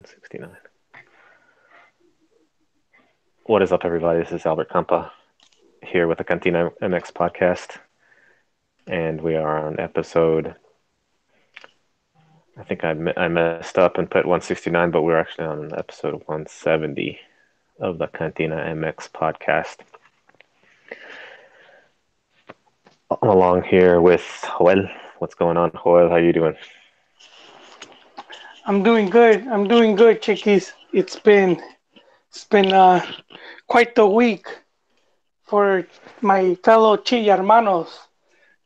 69. What is up, everybody? This is Albert Campa here with the CantinaMX podcast, and we are on episode. I think I messed up and put 169, but we're actually on episode 170 of the CantinaMX podcast. I'm along here with Joel. What's going on, Joel? How you doing? I'm doing good. I'm doing good, chickies. It's been quite the week for my fellow Chi hermanos,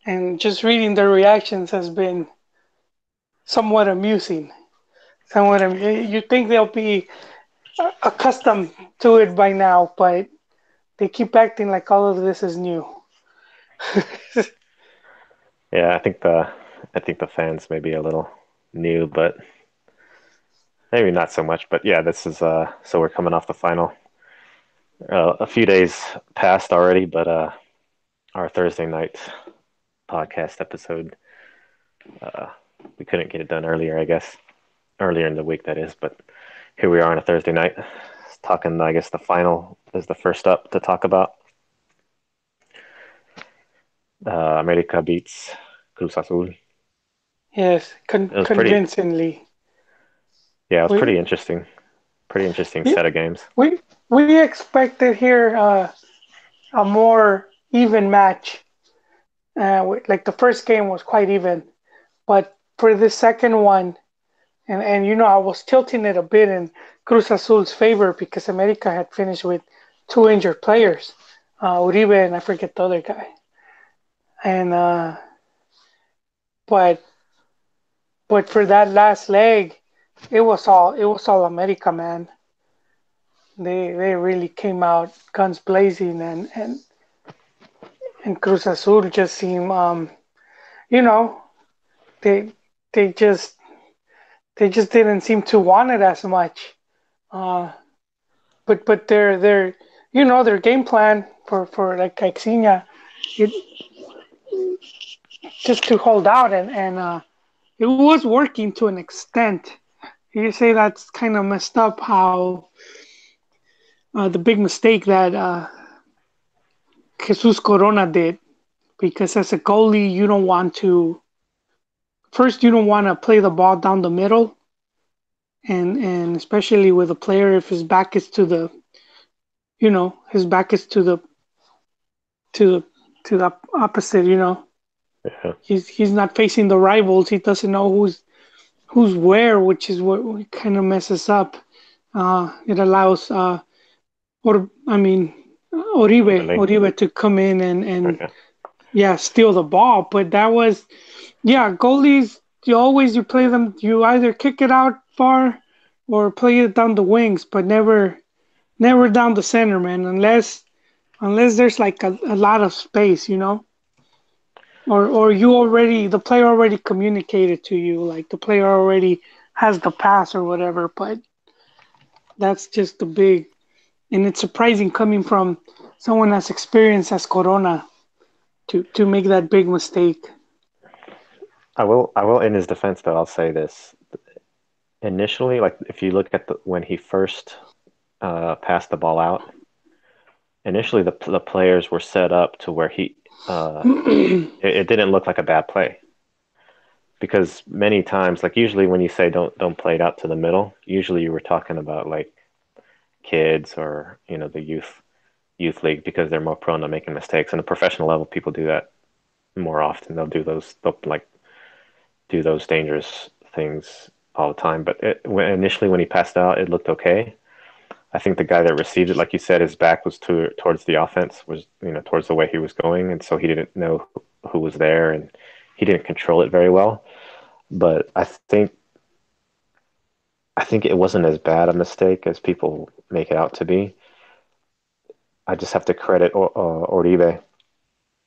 and just reading their reactions has been somewhat amusing. You think they'll be accustomed to it by now, but they keep acting like all of this is new. Yeah, I think the fans may be a little new, but maybe not so much. But yeah, this is so we're coming off the final. A few days passed already, but our Thursday night podcast episode, uh, we couldn't get it done earlier, I guess, earlier in the week that is. But here we are on a Thursday night, talking. I guess the final is the first up to talk about. America beats Cruz Azul. Yes, It was pretty, convincingly. yeah, it was We pretty interesting. Pretty interesting we set of games. we expected here a more even match. Like the first game was quite even, but for the second one, and I was tilting it a bit in Cruz Azul's favor because America had finished with two injured players, Uribe and I forget the other guy. And but but for that last leg, it was all America, man. They really came out guns blazing, and Cruz Azul just seemed you know they they just they just didn't seem to want it as much. Uh, but their game plan for like Caixinha, it just to hold out, and it was working to an extent. You say that's kind of messed up how the big mistake that Jesus Corona did, because as a goalie you don't want to, first you don't want to play the ball down the middle, and especially with a player if his back is to the, his back is to the to the opposite. Yeah, He's not facing the rivals. He doesn't know who's where, which is what kind of messes up. It allows or I mean really. Oribe to come in and Okay. yeah, steal the ball. But that was, yeah, goalies. You play them. You either kick it out far or play it down the wings, but never down the center, man. Unless there's like a lot of space, or the player already communicated to you, like the player already has the pass or whatever. But that's just the big, and it's surprising coming from someone as experienced as Corona to make that big mistake. I will in his defense though, I'll say this. Initially, like if you look at when he first passed the ball out, initially the players were set up to where it didn't look like a bad play, because many times, like usually when you say don't play it out to the middle, usually you were talking about like kids or the youth league, because they're more prone to making mistakes. And the professional level, people do that more often. They'll like do those dangerous things all the time. But initially when he passed out, it looked okay. I think the guy that received it, like you said, his back was towards the offense, was towards the way he was going, and so he didn't know who was there, and he didn't control it very well. But I think it wasn't as bad a mistake as people make it out to be. I just have to credit Oribe,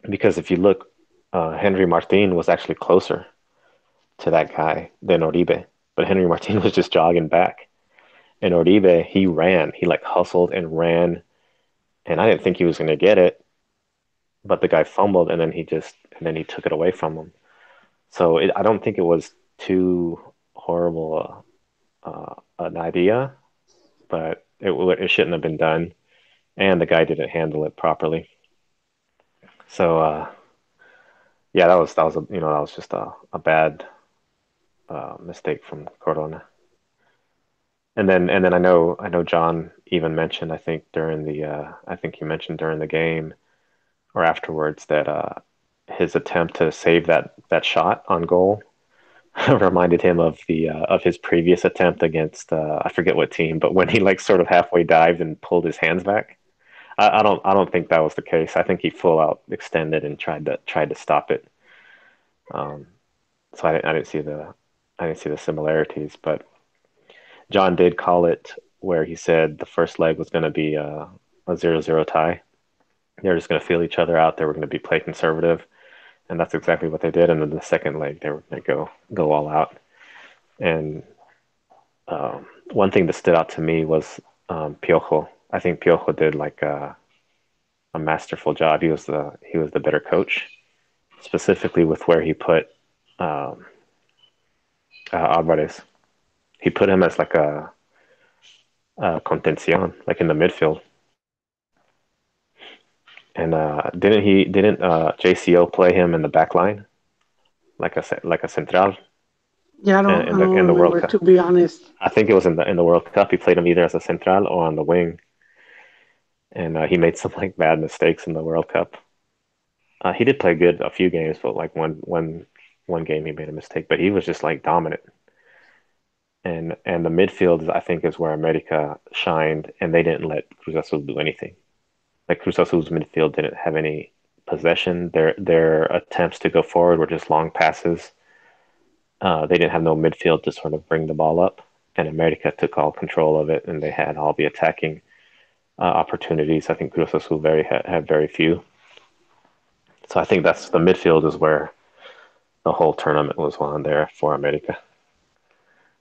because if you look, Henry Martin was actually closer to that guy than Oribe, but Henry Martin was just jogging back. And Oribe, he ran. He like hustled and ran, and I didn't think he was going to get it, but the guy fumbled, and then he took it away from him. So I don't think it was too horrible an idea, but it shouldn't have been done, and the guy didn't handle it properly. So yeah, that was that was just a bad mistake from Corona. And then I know John even mentioned, I think he mentioned during the game or afterwards that his attempt to save that shot on goal reminded him of his previous attempt against I forget what team, but when he like sort of halfway dived and pulled his hands back. I don't think that was the case. I think he full out extended and tried to stop it. Um, so I didn't see the similarities, but John did call it where he said the first leg was going to be a 0-0 tie. They're just going to feel each other out. They were going to be play conservative, and that's exactly what they did. And then the second leg, they were going to go all out. And one thing that stood out to me was Piojo. I think Piojo did like a masterful job. He was the better coach, specifically with where he put um, Alvarez. He put him as like a contención, like in the midfield. And didn't JCO play him in the back line like a central Yeah, I in the don't World remember, Cup? to be honest. I think it was in the World Cup. He played him either as a central or on the wing, and he made some like bad mistakes in the World Cup. He did play good a few games, but like one game he made a mistake, but he was just like dominant. And the midfield I think is where America shined, and they didn't let Cruz Azul do anything. Like Cruz Azul's midfield didn't have any possession. Their attempts to go forward were just long passes. They didn't have no midfield to sort of bring the ball up, and America took all control of it, and they had all the attacking opportunities. I think Cruz Azul had very few. So I think that's the midfield is where the whole tournament was won there for America.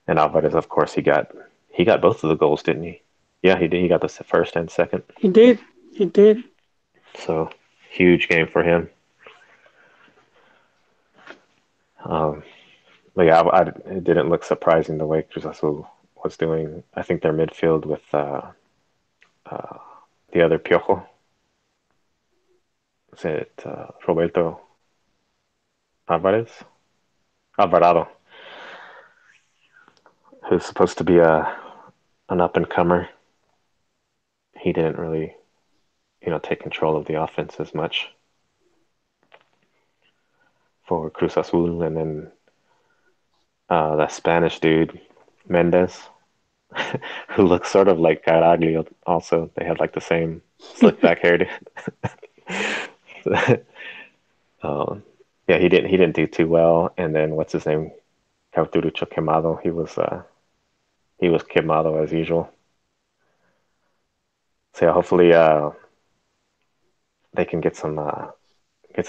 And Alvarez, of course, he got both of the goals, didn't he? Yeah, he did. He got the first and second. He did. He did. So huge game for him. Um, but yeah, it didn't look surprising the way Cruz Azul was doing. I think their midfield with uh, the other Piojo, is it Roberto Alvarez? Alvarado, who's supposed to be an up and comer. He didn't really, take control of the offense as much for Cruz Azul. And then that Spanish dude, Mendez, who looks sort of like Caraglio also. They had like the same slick back hair. um, yeah, he didn't do too well. And then what's his name? Cauterucho Quemado. He was Quemado as usual. So yeah, hopefully they can get some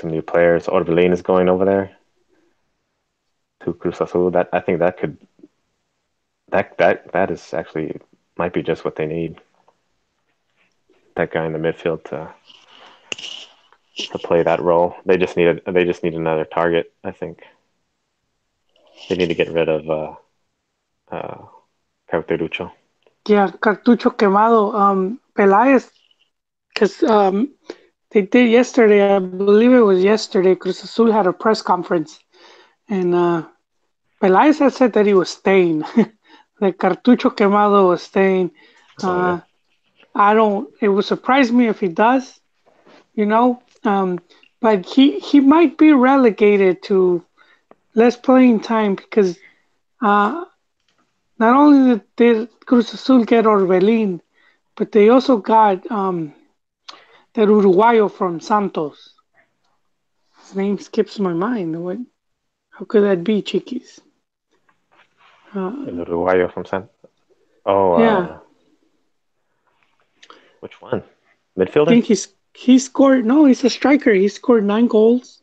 new players. Orbelin is going over there to Cruz Azul. That I think that is actually might be just what they need. That guy in the midfield to play that role. They just need another target. I think they need to get rid of uh, Cauterucho. Yeah, Cartucho Quemado. Peláez, because they did yesterday, I believe it was yesterday, Cruz Azul had a press conference, and Peláez had said that he was staying. That Cartucho Quemado was staying. Oh yeah, Uh, I don't, it would surprise me if he does, you know, but he might be relegated to less playing time because uh, not only did Cruz Azul get Orbelin, but they also got that Uruguayo from Santos. His name skips my mind. What? How could that be, Chiquis? El Uh, Uruguayo from San. Oh, yeah, which one? I Midfielder? think he scored. No, he's a striker. He scored 9 goals.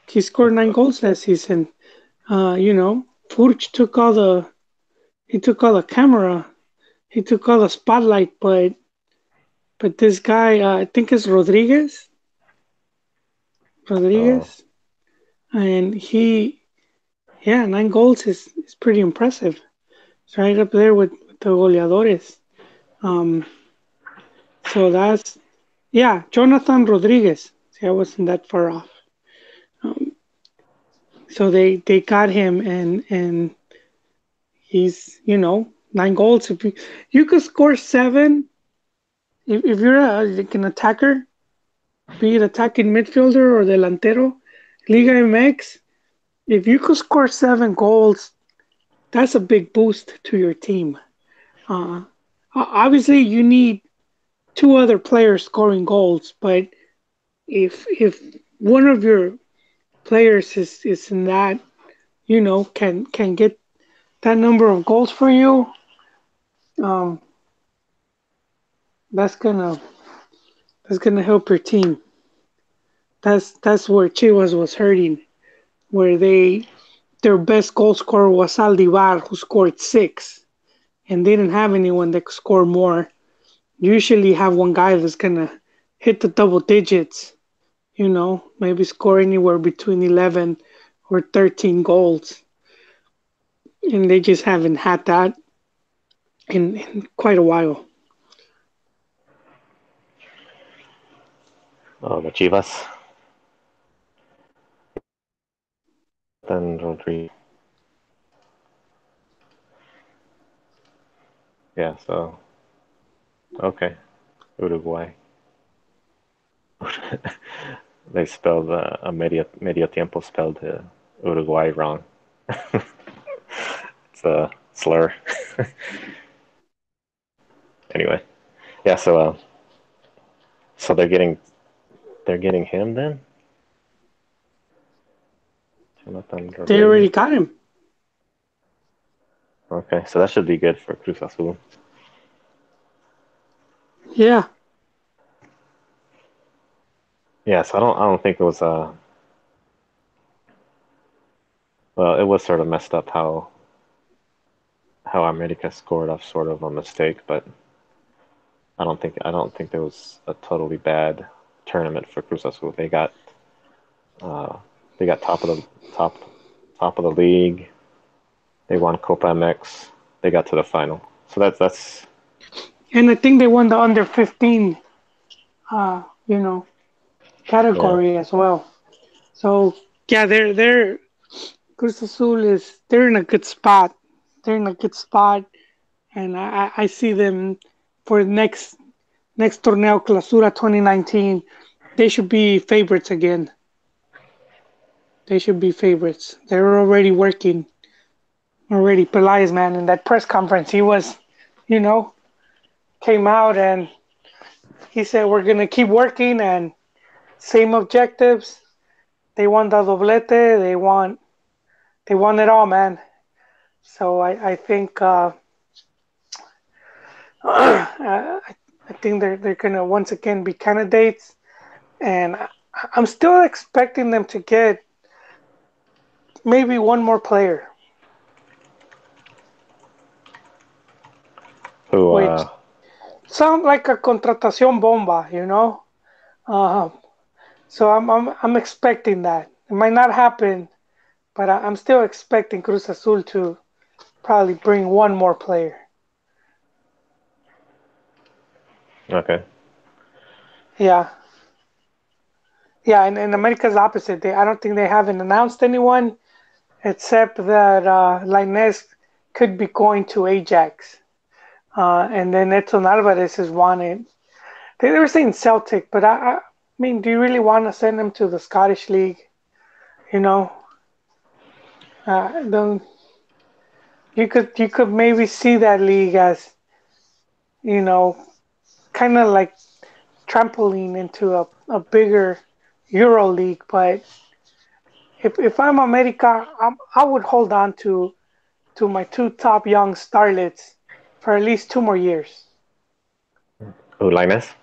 He scored nine goals last season. Furch took all the he took all the camera. He took all the spotlight, but this guy, I think it's Oh, Rodriguez, and Yeah, 9 goals is pretty impressive. It's right up there with the goleadores. Um, so that's yeah, Jonathan Rodriguez. See, I wasn't that far off. Um, so they got him, and he's 9 goals. If you could score seven, if you're like an attacker, be it attacking midfielder or delantero, Liga MX, if you could score 7 goals, that's a big boost to your team. Uh, Obviously, you need two other players scoring goals, but if one of your players is in that, can get that number of goals for you, um, that's gonna that's gonna help your team. That's where Chivas was hurting, where their best goal scorer was Aldivar, who scored 6, and they didn't have anyone that could score more. Usually have one guy that's gonna hit the double digits, maybe score anywhere between 11 or 13 goals, and they just haven't had that in quite a while. Oh, the Chivas. Then Rodriguez. Yeah. So okay, Uruguay. They spelled a medio tiempo spelled Uruguay wrong. It's a slur. Anyway, yeah. So they're getting him then. Jonathan They already Rodriguez. got him. Okay, so that should be good for Cruz Azul. Yeah, Yeah. So I don't think it was well, it was sort of messed up how America scored off sort of a mistake, but I don't think there was a totally bad tournament for Cruz Azul. Uh, they got top top of the league. They won Copa MX. They got to the final. So that's and I think they won the under 15, uh, you know, yeah. category as well. So yeah, they're Cruz Azul they're in a good spot. They're in a good spot, and I see them for next Torneo Clausura 2019. They should be favorites again. They should be favorites. They're already working. Already, Pelaez, man, in that press conference, he was, you know, came out and he said, "We're gonna keep working and same objectives." They want the doblete. They want it all, man. So I think I think they're gonna once again be candidates, and I'm still expecting them to get maybe one more player, Who which sound like a contratación bomba, So I'm expecting that. It might not happen, but I'm still expecting Cruz Azul to probably bring one more player. okay. Yeah, yeah, and America's opposite. I don't think they haven't announced anyone except that Lainez could be going to Ajax, and then Edson Alvarez is wanted. They were saying Celtic, but I mean, do you really want to send him to the Scottish League? You know, don't you could maybe see that league as you know kind of like trampoline into a bigger Euro League. But if I'm America, I would hold on to my two top young starlets for at least 2 more years. Who Linus?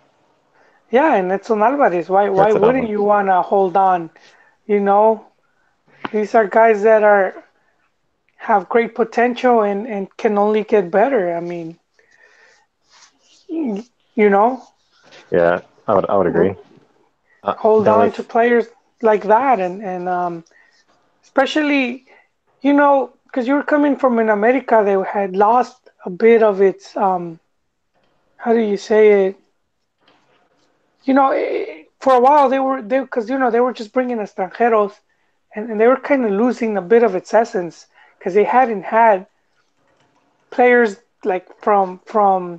Yeah, and Edson Alvarez. Why That's an wouldn't Alvarez. you want to hold on? You know, these are guys that are have great potential and can only get better. I mean, you know, Yeah, I would agree. hold The only on to players like that, and especially. because you were coming from an America that had lost a bit of its how do you say it? For a while they because they were just bringing extranjeros, and they were kind of losing a bit of its essence because they hadn't had players like from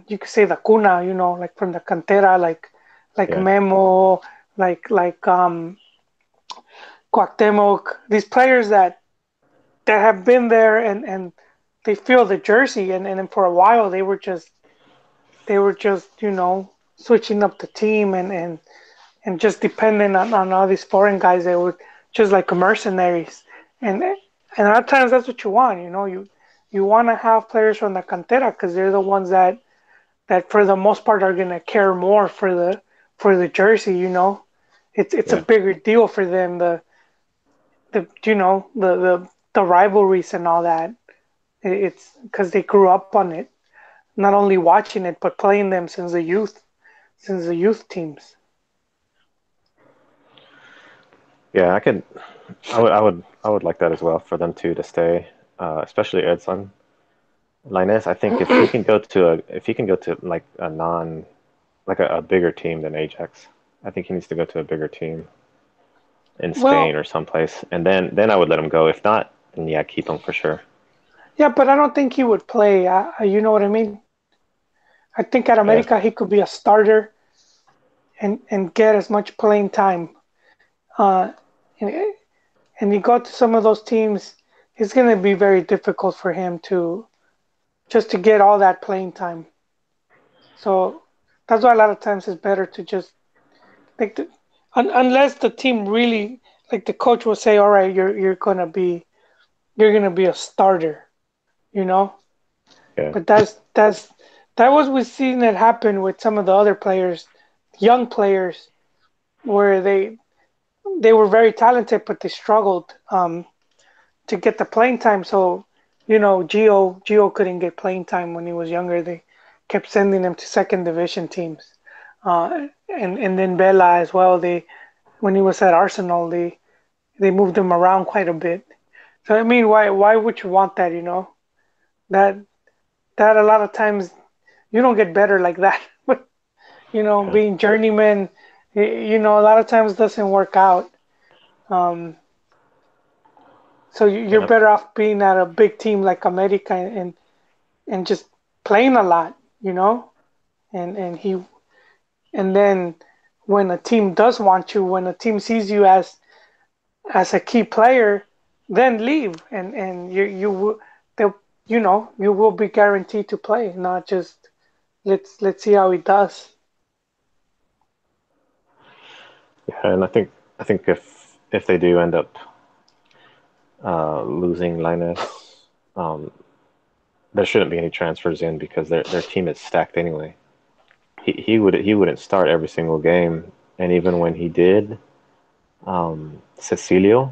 you could say the cuna, like from the cantera, like Yeah, Memo, like Cuauhtemoc, these players that have been there and they feel the jersey, and then for a while they were just switching up the team and just depending on all these foreign guys. They were just like mercenaries, and a lot of times that's what you want. You want to have players from the cantera because they're the ones that for the most part are gonna care more for the jersey. It's a yeah, bigger deal for them. The rivalries and all that. It's because they grew up on it, not only watching it but playing them since the youth teams. yeah. I would like that as well for them to stay, especially Edson Linus. I think if he can go to like a bigger team than Ajax, I think he needs to go to a bigger team in Spain Well, or someplace, and then I would let him go. If not, then yeah, keep him for sure. yeah, but I don't think he would play. You know what I mean? I think at Yeah, America he could be a starter and get as much playing time. Uh, and, and you go to some of those teams, it's going to be very difficult for him to just to get all that playing time. So that's why a lot of times it's better to just like unless the team really like the coach will say, all right, you're gonna be a starter, you know. yeah, But that was we've seen it happen with some of the other players, young players, where they were very talented, but they struggled to get the playing time. So, Gio couldn't get playing time when he was younger. They kept sending him to second division teams, and then Bella as well. They when he was at Arsenal, they moved him around quite a bit. So I mean, why would you want that? That that a lot of times you don't get better like that. But yeah. being journeyman, a lot of times doesn't work out. Um, so you're Yep. better off being at a big team like America and just playing a lot, and and then when a team does want you, when a team sees you as a key player, then leave and you will they'll you will be guaranteed to play, not just let's see how he does. Yeah, and I think if they do end up losing Linus, um, there shouldn't be any transfers in because their team is stacked anyway. He wouldn't start every single game, and even when he did, Cecilio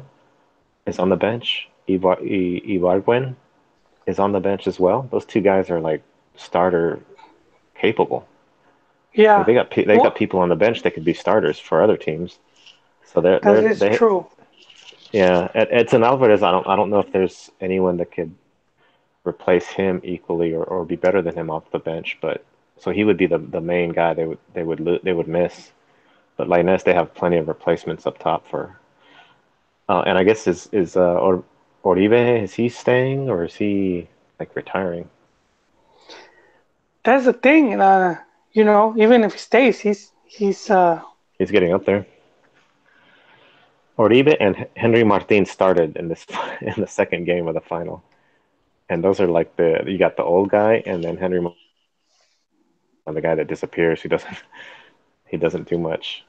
is on the bench. Ibargüen is on the bench as well. Those two guys are like starter capable. Like Yeah, they got well, people on the bench that could be starters for other teams. So they're that they're is they true. yeah. Edson Alvarez, I don't know if there's anyone that could replace him equally or be better than him off the bench, but so he would be the main guy they would miss. But Linus, they have plenty of replacements up top for. And I guess Oribe, is he staying or is he like retiring? That's the thing. Even if he stays, he's He's getting up there. Oribe and Henry Martin started in this in the second game of the final, and those are like the you got the old guy and then Henry Martin, the guy that disappears who doesn't he doesn't do much,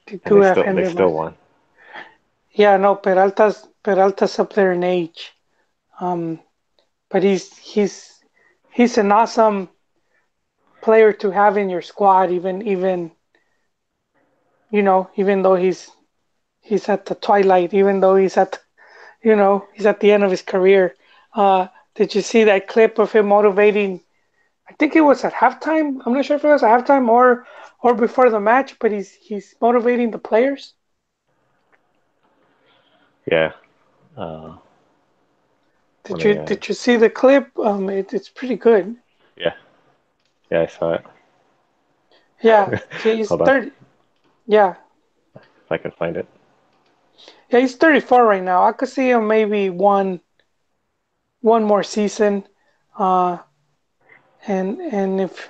they and do they have still they Henry still Martin. won. Yeah, no, Peralta's up there in age. Um, but he's an awesome player to have in your squad, even though he's at the twilight, even though he's at the end of his career. Did you see that clip of him motivating? I think it was at halftime. I'm not sure if it was at halftime or before the match, but he's motivating the players. Yeah. Uh, when Did you they did you see the clip? It's pretty good. yeah, yeah, I saw it. Yeah, he's Hold on, 30. Yeah, if I can find it. yeah, he's 34 right now. I could see him maybe one more season. Uh, and if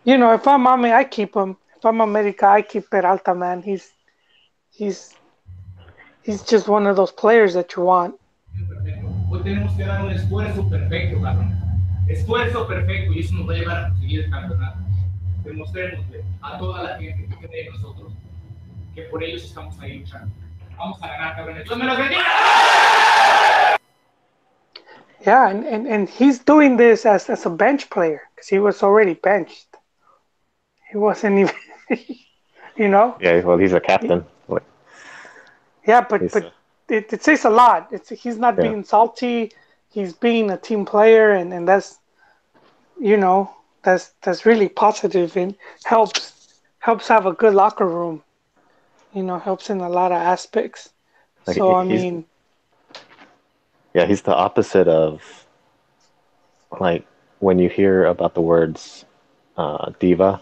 if I'm Mame, I keep him. If I'm America, I keep Peralta, man. He's he's just one of those players that you want. Perfecto. Hoy tenemos que dar un esfuerzo perfecto, cabrón. Esfuerzo perfecto y eso nos va a llevar a conseguir el campeonato. Demostrémosle a toda la gente que cree en nosotros que por ellos estamos ahí luchando. Vamos a ganar, cabrones. ¡Dios me los bendiga! Yeah, and he's doing this as a bench player because he was already benched. He wasn't even, you know. Yeah, well, he's a He, captain. Like, yeah, but he's it says a lot. He's not yeah, being salty. He's being a team player, and that's you know that's really positive and helps have a good locker room. Helps in a lot of aspects. like So I he's mean, yeah, he's the opposite of like when you hear about the words diva.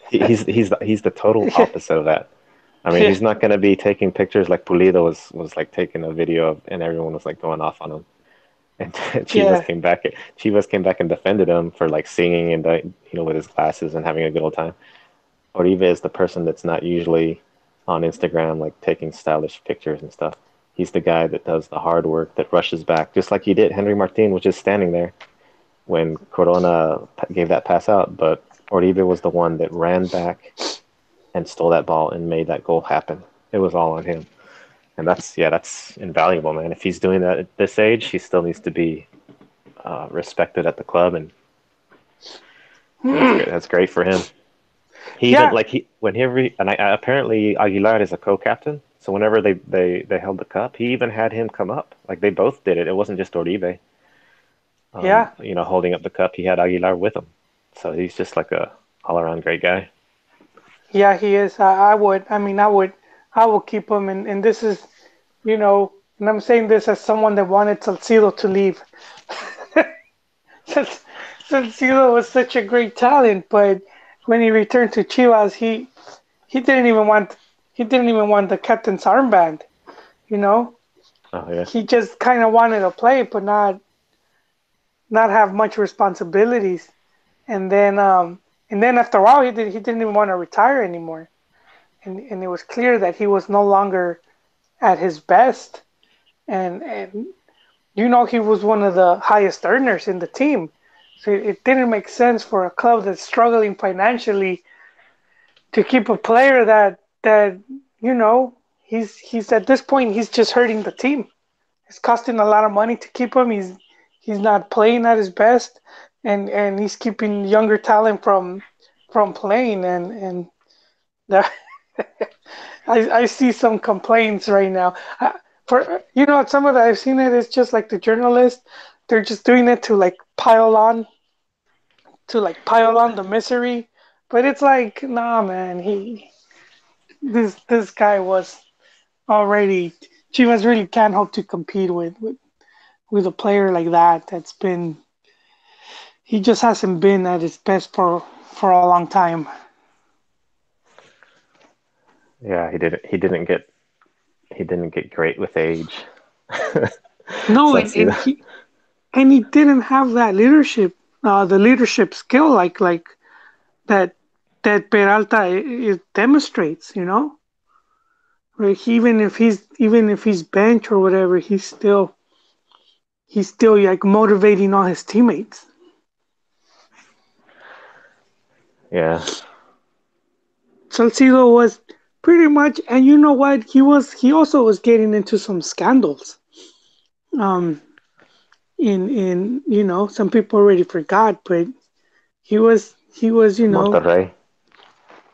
He's the total yeah, opposite of that. I mean, yeah, he's not going to be taking pictures like Pulido was like taking a video of, and everyone was like going off on him. And Chivas yeah, came back. Chivas came back and defended him for like singing and with his glasses and having a good old time. Oribe is the person that's not usually on Instagram like taking stylish pictures and stuff. He's the guy that does the hard work that rushes back, just like he did. Henry Martin was just standing there when Corona gave that pass out, but Oribe was the one that ran back and stole that ball and made that goal happen. It was all on him. And that's invaluable, man. If he's doing that at this age, he still needs to be respected at the club, and that's good. That's great for him. He even yeah, like he whenever and apparently Aguilar is a co-captain, so whenever they held the cup, he even had him come up. Like they both did it. It wasn't just Oribe, yeah. holding up the cup. He had Aguilar with him, so he's just like a all-around great guy. Yeah, he is. I would. I mean, I would keep him. And this is, and I'm saying this as someone that wanted Salcido to leave. Since Salcido was such a great talent, but when he returned to Chivas, he didn't even want the captain's armband. You know, Oh yeah, he just kind of wanted to play, but not have much responsibilities. And then after a while, he didn't even want to retire anymore. And it was clear that he was no longer at his best. And he was one of the highest earners in the team. So it didn't make sense for a club that's struggling financially to keep a player that he's at this point he's just hurting the team. It's costing a lot of money to keep him. He's not playing at his best, and he's keeping younger talent from playing. And that, I see some complaints right now. For some of that I've seen it. It's just like the journalists, they're just doing it to pile on the misery. But it's like, nah, man. This guy was already. Chivas really can't hope to compete with a player like that. That's been. He just hasn't been at his best for a long time. yeah. He didn't get great with age. No, and Salcido. he didn't have that leadership, the leadership skill like that Peralta demonstrates. Like even if he's bench or whatever, he's still like motivating all his teammates. Yeah, Salcido was pretty much, and you know what? He also was getting into some scandals. Um, in some people already forgot, but he was Monterrey.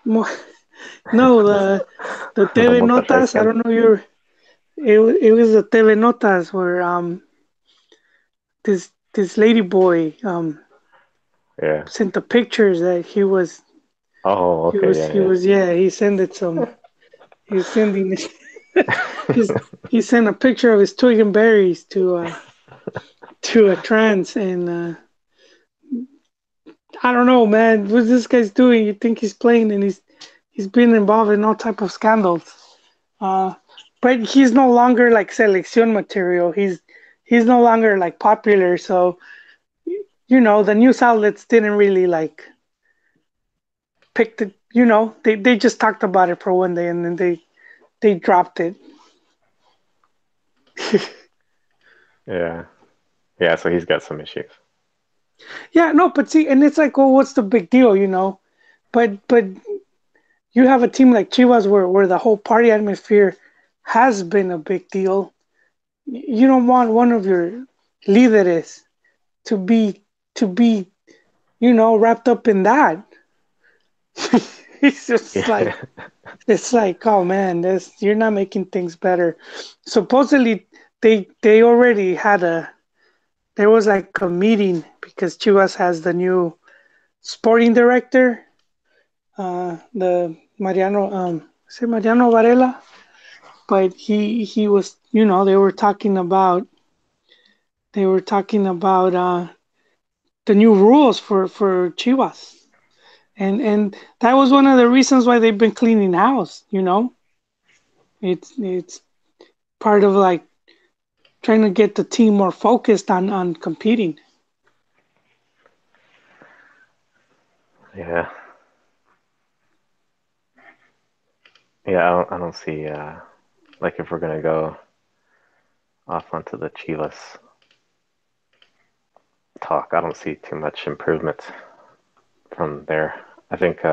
mo- no, the The TV Monterrey Notas. I scandal. don't know your it was the TV Notas where this lady boy Yeah. sent the pictures that he was Oh, he okay. was Yeah, he yeah. was yeah he sent it some he was sending it. He sent a picture of his twig and berries to a trans, and I don't know, man. What this guy's doing? You think he's playing, and he's been involved in all type of scandals. Uh, but he's no longer like selección material. He's no longer like popular. So the news outlets didn't really like pick the. They just talked about it for one day, and then they dropped it. Yeah. Yeah, so he's got some issues. Yeah, no, but see, and it's like, well, what's the big deal? But you have a team like Chivas where the whole party atmosphere has been a big deal. You don't want one of your líderes to be wrapped up in that. It's just like it's like, oh man, you're not making things better. Supposedly they already had there was like a meeting because Chivas has the new sporting director, the Mariano Varela, but he was, they were talking about the new rules for Chivas, and that was one of the reasons why they've been cleaning house. It's part of like trying to get the team more focused on competing. Yeah. Yeah, I don't see like if we're gonna go off onto the Chivas talk, I don't see too much improvement from there. I think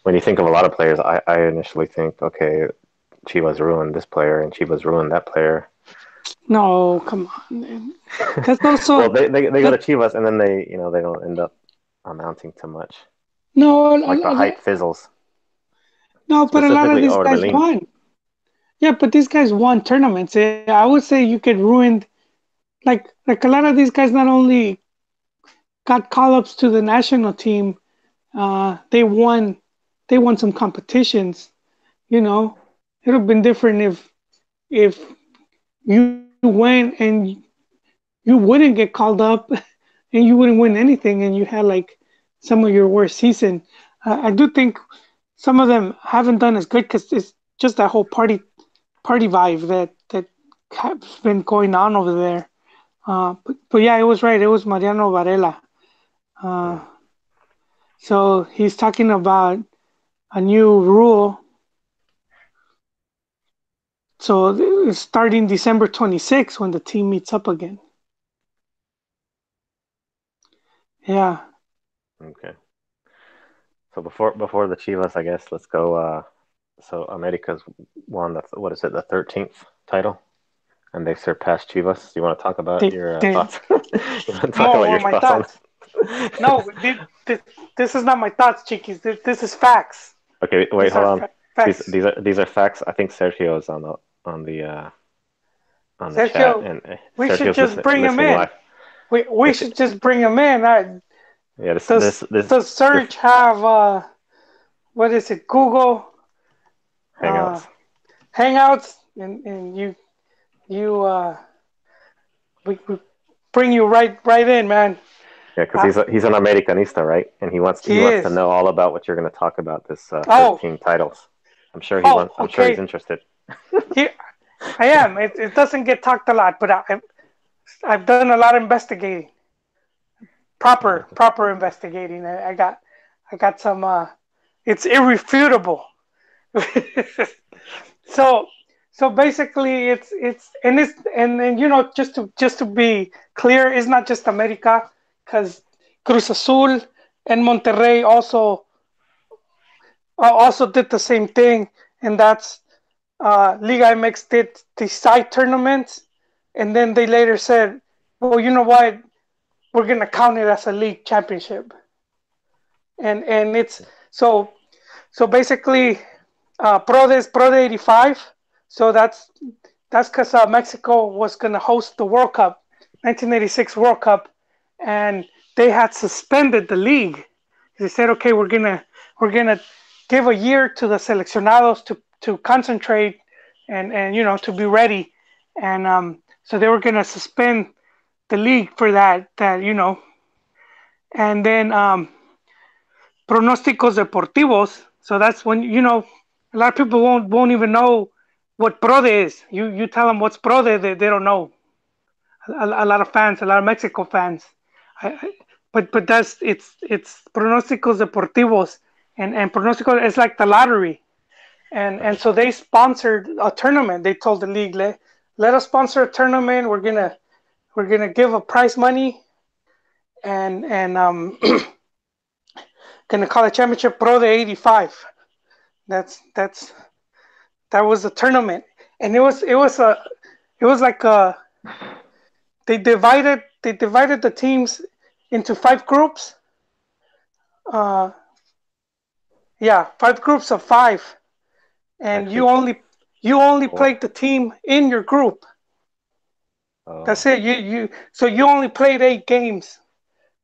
when you think of a lot of players, I initially think, okay, Chivas ruined this player and Chivas ruined that player. No, come on, man. That's Well, also they go to Chivas and then they don't end up amounting to much. no, Like the hype fizzles. no, but a lot of Specifically these guys Orbelin. won. Yeah, but these guys won tournaments. I would say you could ruin like a lot of these guys not only got call ups to the national team, they won some competitions. It would have been different if you went and you wouldn't get called up and you wouldn't win anything and you had like some of your worst season. I do think some of them haven't done as good because it's just that whole party vibe that has been going on over there. But yeah, it was right. It was Mariano Varela. Uh, so he's talking about a new rule. So it's starting December 26th when the team meets up again. Yeah. Okay. So before the Chivas, I guess let's go. So America's won what is it, the 13th title, and they surpassed Chivas. You want to talk about your They thoughts? You want to talk about more your my thoughts on thoughts. No, this is not my thoughts, Chiquis. This is facts. Okay, wait, These hold are on. facts. These are facts. I think Sergio is on the chat, Sergio, and we should Sergio's just bring him listening in. live. We should just bring him in. Yeah, Does your Surge have what is it? Google uh, Hangouts. Hangouts, and you we bring you right in, man. Yeah, because he's an Americanista, right? And he He wants to is. know all about what you're going to talk about this Oh, 13 titles. I'm sure I'm sure he's okay. interested. He, I am. It doesn't get talked a lot, but I've done a lot of investigating. Proper investigating. I got some. It's irrefutable. so so basically, it's just to be clear, it's not just America because Cruz Azul and Monterrey also did the same thing, and that's Liga MX did the side tournaments, and then they later said, "Well, you know what? We're gonna count it as a league championship." And it's so basically, Pro de 85. So that's because Mexico was gonna host the World Cup, 1986 World Cup, and they had suspended the league. They said, "Okay, we're gonna give a year to the seleccionados to concentrate and to be ready, and so they were gonna suspend the league for that. And then pronósticos deportivos. So that's when a lot of people won't even know what PRODE is. You tell them what's PRODE, they don't know. A lot of fans, a lot of Mexico fans. But that's it's pronósticos deportivos, and pronósticos is like the lottery, and so they sponsored a tournament. They told the league, let us sponsor a tournament. We're gonna give a prize money, and gonna call the championship Pro de 85. That's that was a tournament, and it was like they divided the teams into 5 groups. Uh, yeah, 5 groups of 5, and Actually, you only well, played the team in your group. That's oh, it. So you only played 8 games.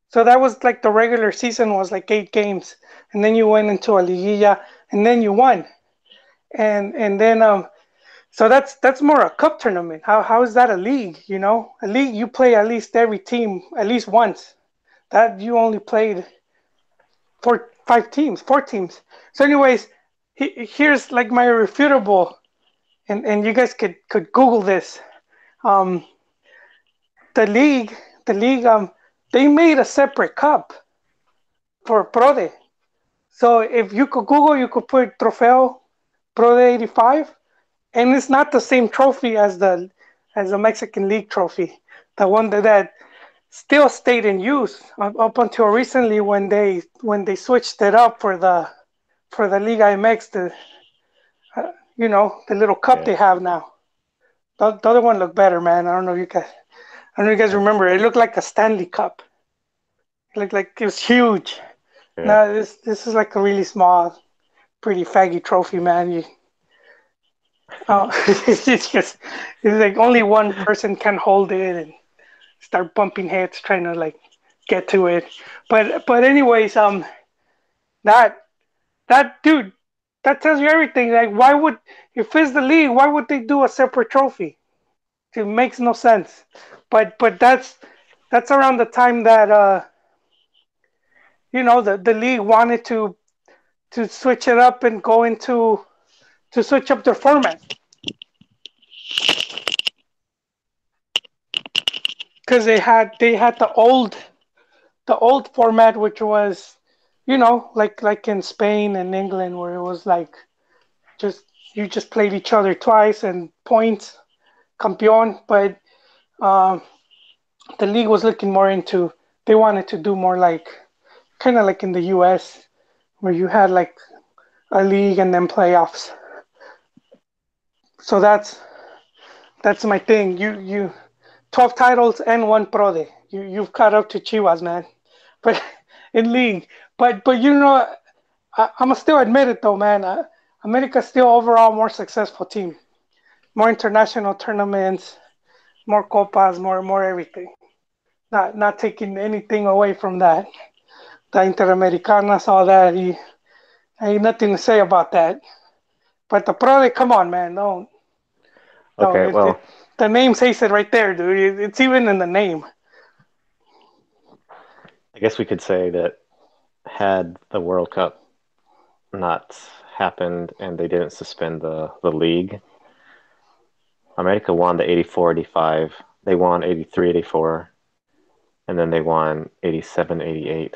So that was like the regular season was like 8 games, and then you went into a liguilla, and then you won, and then so that's more a cup tournament. How is that a league? A league you play at least every team at least once. That you only played 4 teams. So, anyways, here's like my refutable, and you guys could Google this. Um, the league, the league, they made a separate cup for Prode. So if you could Google, you could put Trofeo Prode 85, and it's not the same trophy as the Mexican League trophy, the one that still stayed in use up until recently when they switched it up for the Liga MX, the little cup yeah. they have now. The other one looked better, man. I don't know if you guys Oh, remember. It looked like a Stanley Cup. It looked like it was huge. yeah. Now this is like a really small, pretty faggy trophy, man. It's like only one person can hold it and start bumping heads trying to like get to it. But anyways, that that dude, that tells you everything. Like, why would if it's the league, why would they do a separate trophy? It makes no sense. But that's around the time that the league wanted to switch it up and go into to switch up their format because they had the old format, which was like in Spain and England, where it was like just you just played each other twice and points campeon. But um, the league was looking more into they wanted to do more like kind of like in the US, where you had like a league and then playoffs. So that's my thing. You 12 titles and one Prode. You've caught up to Chivas, man. But in league, but I must still admit it though, man. America's still overall more successful team, more international tournaments, more copas, more everything. Not taking anything away from that. The Interamericanas, all that. Ain't nothing to say about that. But the Pro, come on, man. Don't. Okay, well, The name says it right there, dude. It's even in the name. I guess we could say that had the World Cup not happened and they didn't suspend the league, America won the 84-85. They won 83-84, and then they won 87-88.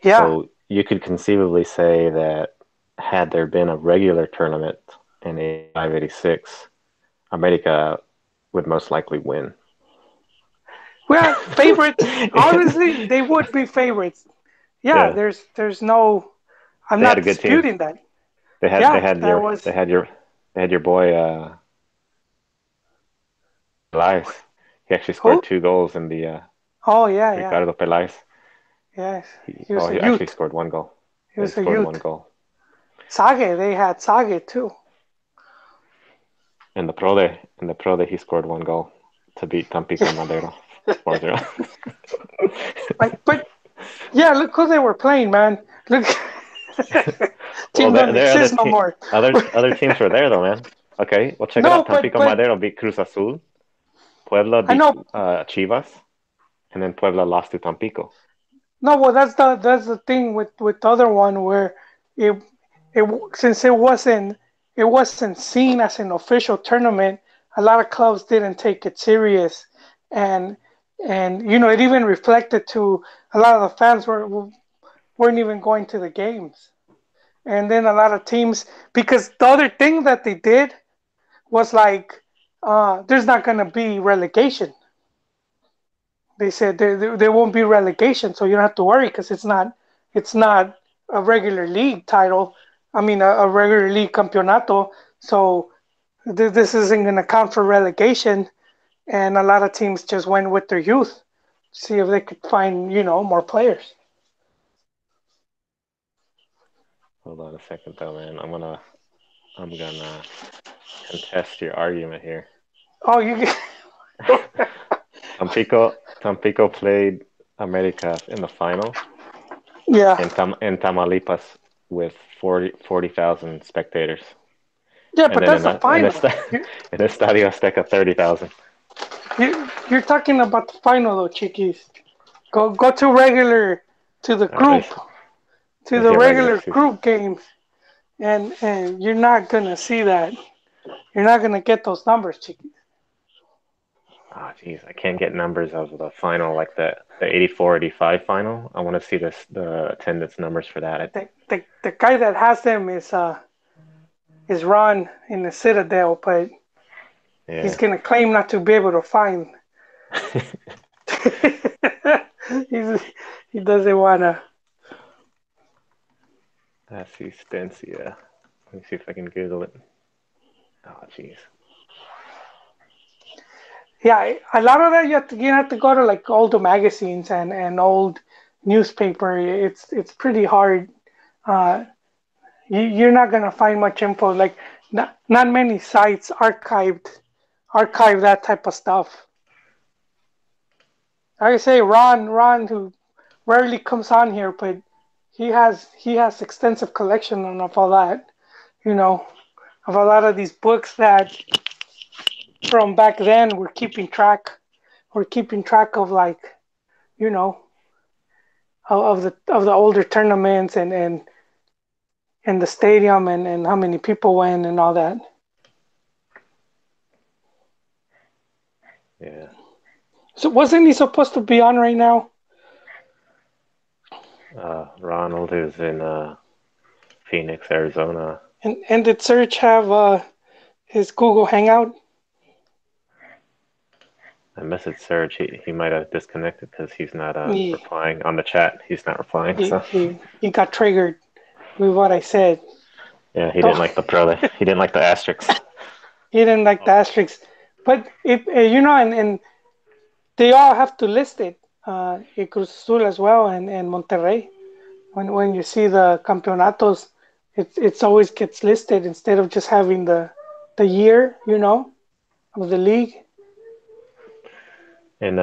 Yeah. So you could conceivably say that had there been a regular tournament in 85-86, America would most likely win. Well, favorites. Honestly, they would be favorites. Yeah. Yeah, There's no. I'm they had not a good team. disputing that. They had they Yeah. had That your was. they had your they had your boy Elias. He actually scored Who? 2 goals in the Oh yeah, yeah. Ricardo Peláez. Yes. He, He was oh, a he actually youth. scored 1 goal. He Yeah, he was a scored one youth. goal. Sage. They had Sage too. In the Pro Day, he scored 1 goal to beat Tampico Madero 4-0. But yeah, look who they were playing, man. Look, Well, team there don't there are exist no more. other teams were there though, man. Okay, well check it No, out. but Tampico but Madero beat Cruz Azul. Puebla I beat know. Chivas, and then Puebla lost to Tampico. No, well, that's the thing with the other one where it since it wasn't seen as an official tournament, a lot of clubs didn't take it serious, and it even reflected to a lot of the fans weren't even going to the games, and then a lot of teams because the other thing that they did was like there's not gonna be relegation. They said there won't be relegation, so you don't have to worry because it's not a regular league title. I mean, a regular league campeonato. So this isn't going to count for relegation. And a lot of teams just went with their youth, see if they could find more players. Hold on a second, though, man. I'm gonna contest your argument here. Oh, you Tampico played America in the final yeah, in Tamaulipas with 40,000 spectators, yeah, and but then that's the final. in Estadio Azteca 30,000. You're talking about the final though, Chiquis. Go to the All right, group to let's the get regular regular season. group games, and you're not gonna see that. You're not gonna get those numbers, Chiquis. Oh, geez, I can't get numbers of the final like the 84-85 final. I want to see the attendance numbers for that. The guy that has them is Ron in the Citadel, but he's Yeah. gonna claim not to be able to find. He's, he doesn't wanna. Asistencia. Let me see if I can Google it. Oh, jeez. Yeah, a lot of that you have to go to like old magazines and old newspaper. It's pretty hard. Uh, you're not gonna find much info. Like not many sites archive that type of stuff. Like I say, Ron, who rarely comes on here, but he has extensive collection of all that. You know, of a lot of these books that from back then we're keeping track. We're keeping track of like you know of the older tournaments and the stadium and how many people went and all that. Yeah. So wasn't he supposed to be on right now? Ronald is in Phoenix, Arizona. And did Serge have his Google Hangout? I messaged Serge. He might have disconnected because he's not He, replying on the chat. He's not replying. he So he he got triggered with what I said. yeah, he didn't Don't like the pro. He didn't like the asterisks. he didn't like the asterisks, but it and they all have to list it. Cruz Azul as well and Monterrey. When you see the campeonatos, it's always gets listed instead of just having the year, of the league. In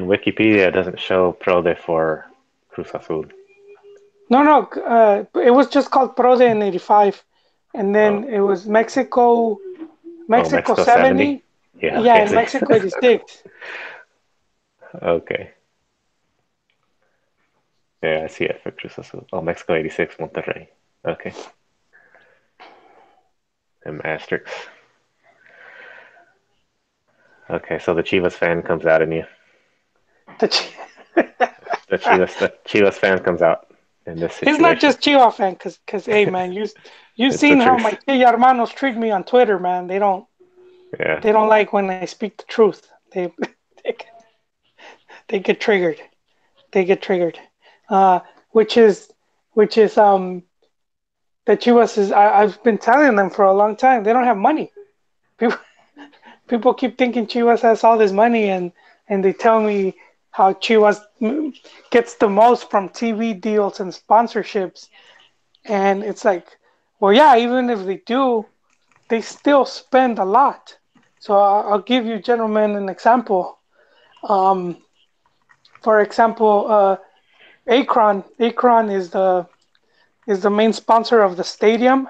Wikipedia, it doesn't show pro de for Cruz Azul. No, it was just called Pro de in '85, and then Oh, it was Mexico oh, Mexico Mexico 70. 70. Yeah. Yeah, Okay. and See. Mexico '86. Okay. Yeah, I see it for Cruz Azul. Oh, Mexico 86, Monterrey. Okay. Them asterisks. Okay, so the Chivas fan comes out in you. The Chivas fan comes out in this It's not situation. just Chihuahua fan, cause hey man, you It's the seen how truth. my Tia hermanos treat me on Twitter, man. They don't Yeah. they don't like when I speak the truth. They get, they get triggered. They get triggered. Uh, which is which is the Chivas is I've been telling them for a long time. They don't have money. People people keep thinking Chivas has all this money, and they tell me how Chivas gets the most from TV deals and sponsorships, and it's like, well, yeah, even if they do, they still spend a lot. So I'll give you, gentlemen, an example. Um, for example, Akron is the main sponsor of the stadium,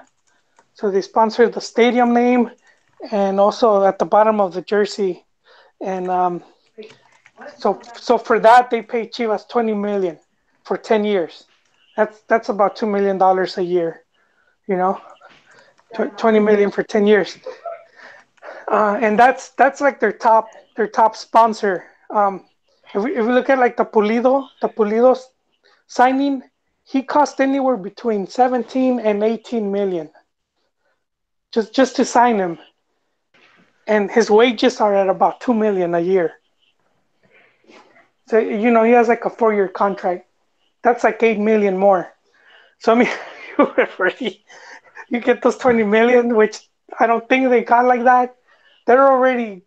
So they sponsor the stadium name and also at the bottom of the jersey. And so for that they pay Chivas 20 million for 10 years. That's about $2 million a year. You know, 20 million for 10 years. And that's like their top sponsor. If we look at like the Pulido signing, he cost anywhere between 17 and 18 million just to sign him, and his wages are at about 2 million a year. So he has like a 4-year contract. That's like 8 million more. So I mean, you get those 20 million, which I don't think they got like that. They're already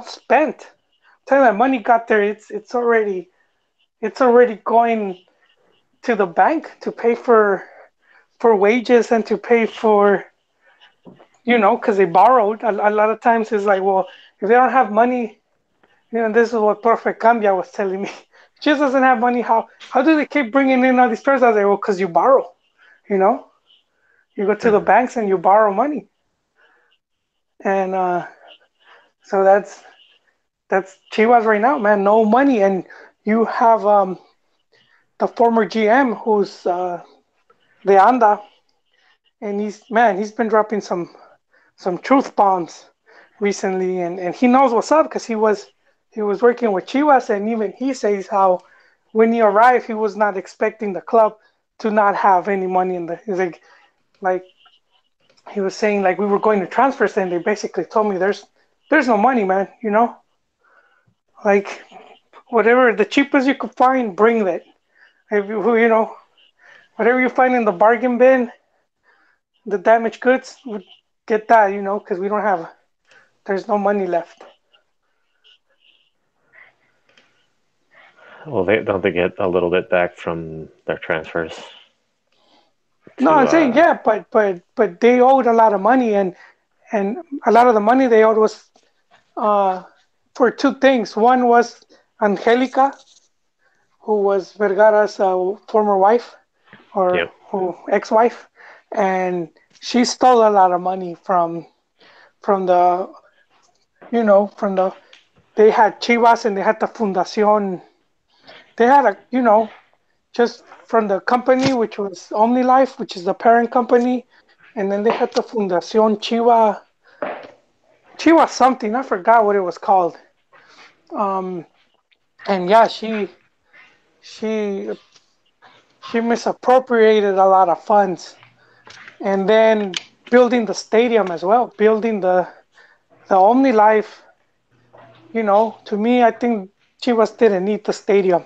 spent. Time that money got there, it's already going to the bank to pay for wages and to pay for because they borrowed. A lot of times it's like, well, if they don't have money, this is what Profe Cambia was telling me. Just doesn't have money. How do they keep bringing in all these players? I was like, well, because you borrow. You know, you go to the banks and you borrow money, and so that's Chivas right now, man. No money, and you have the former GM who's De Anda, and he's been dropping some truth bombs recently, and he knows what's up because he was working with Chivas, and even he says how when he arrived, he was not expecting the club to not have any money in the. He's like he was saying, like we were going to transfers, and they basically told me there's no money, man. Like whatever the cheapest you could find, bring that. If whatever you find in the bargain bin, the damaged goods, would get that, because we don't have. There's no money left. Well, they get a little bit back from their transfers. No, I'm saying yeah, but they owed a lot of money, and a lot of the money they owed was for two things. One was Angelica, who was Vergara's former wife or ex-wife, and she stole a lot of money from the from the they had Chivas and they had the Fundación. They had just from the company, which was OmniLife, which is the parent company, and then they had the Fundación Chiva something. I forgot what it was called. And yeah, she misappropriated a lot of funds, and then building the stadium as well, building the OmniLife. To me, I think Chivas didn't need the stadium.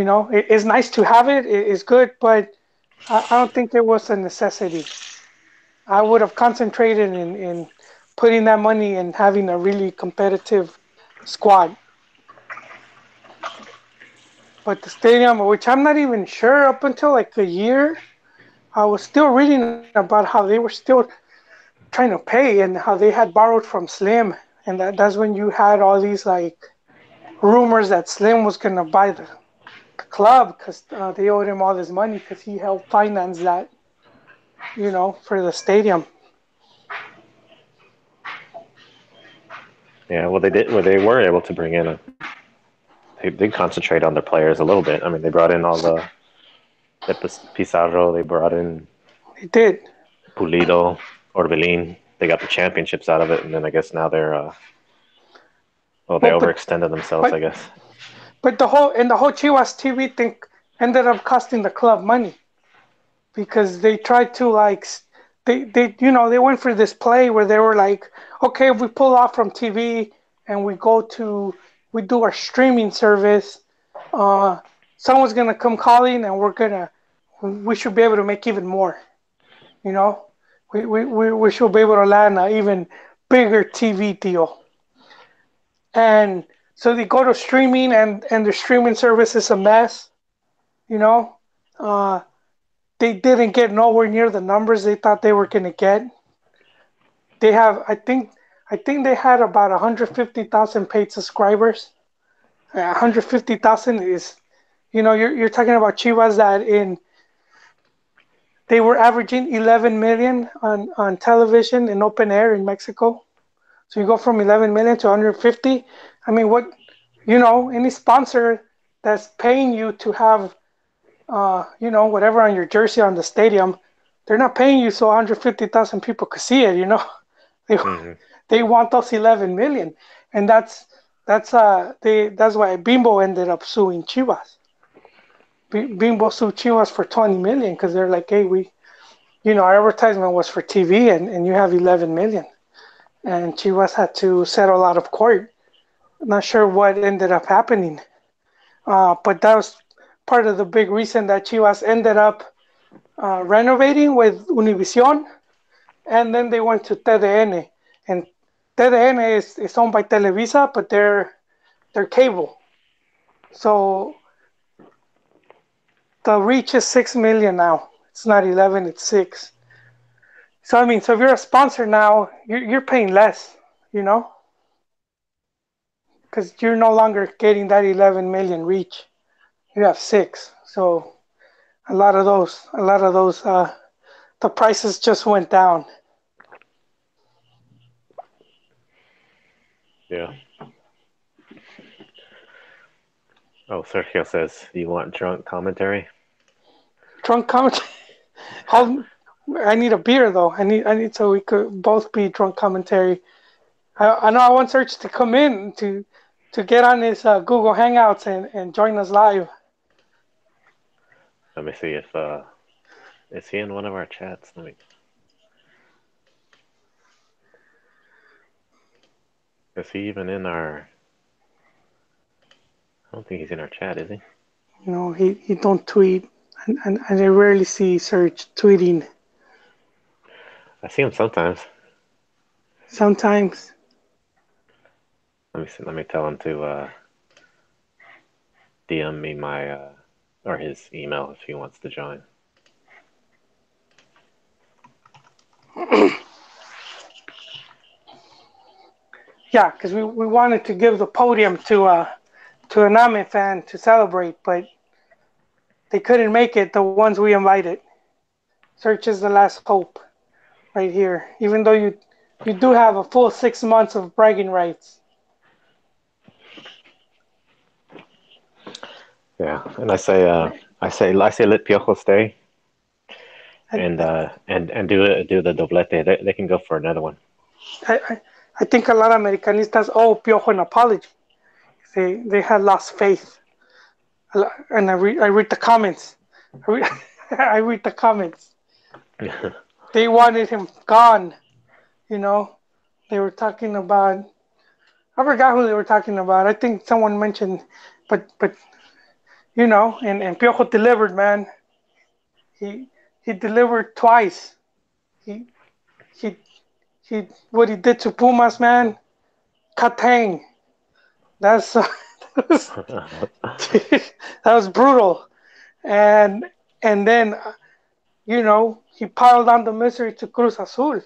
It's nice to have it. It's good, but I don't think it was a necessity. I would have concentrated in putting that money and having a really competitive squad. But the stadium, which I'm not even sure up until like a year, I was still reading about how they were still trying to pay and how they had borrowed from Slim. And that's when you had all these like rumors that Slim was going to buy the club because they owed him all this money because he helped finance that, for the stadium. Yeah, well, they did. Well, they were able to bring in They did concentrate on their players a little bit. I mean, they brought in all the Pizarro. They brought in. They did. Pulido, Orbelin. They got the championships out of it, and then I guess now they're. They overextended themselves, I guess. But the whole Chivas TV thing ended up costing the club money because they tried to they went for this play where they were like, okay, if we pull off from TV and we do our streaming service, someone's gonna come calling and we should be able to make even more. We should be able to land an even bigger TV deal. And so they go to streaming and the streaming service is a mess. They didn't get nowhere near the numbers they thought they were going to get. They have, I think they had about 150,000 paid subscribers. 150,000 is, you're talking about Chivas that they were averaging 11 million on television in open air in Mexico. So you go from 11 million to 150. I mean, what, any sponsor that's paying you to have, whatever on your jersey on the stadium, they're not paying you so 150,000 people could see it. They Mm-hmm. they want those 11 million, and that's why Bimbo ended up suing Chivas. Bimbo sued Chivas for 20 million because they're like, hey, our advertisement was for TV, and you have 11 million, and Chivas had to settle out of court. Not sure what ended up happening, but that was part of the big reason that Chivas ended up renovating with Univision, and then they went to TDN, and TDN is owned by Televisa, but they're cable, so the reach is 6 million now. It's not 11, it's 6. So I mean, so if you're a sponsor now, you're paying less, because you're no longer getting that 11 million reach. You have 6. So a lot of those, the prices just went down. Yeah. Oh, Sergio says, "You want drunk commentary?" Drunk commentary. I need a beer though. I need so we could both be drunk commentary. I know I want Serge to come in to get on his Google Hangouts and join us live. Let me see if is he in one of our chats? Let me. Is he even in our? I don't think he's in our chat, is he? He don't tweet, and I rarely see Serge tweeting. I see him sometimes. Sometimes. Let me see. Let me tell him to DM me my or his email if he wants to join. Yeah, because we wanted to give the podium to an AME fan to celebrate, but they couldn't make it, the ones we invited. Search is the last hope right here, even though you do have a full 6 months of bragging rights. Yeah, and I say let Piojo stay and do the doblete. They can go for another one. I think a lot of Americanistas owe Piojo an apology. They had lost faith, and I read the comments. I read the comments. They wanted him gone. They were talking about. I forgot who they were talking about. I think someone mentioned, but and Piojo delivered, man. He delivered twice. He he what he did to Pumas, man. Katang. That's that was brutal. And then he piled on the misery to Cruz Azul,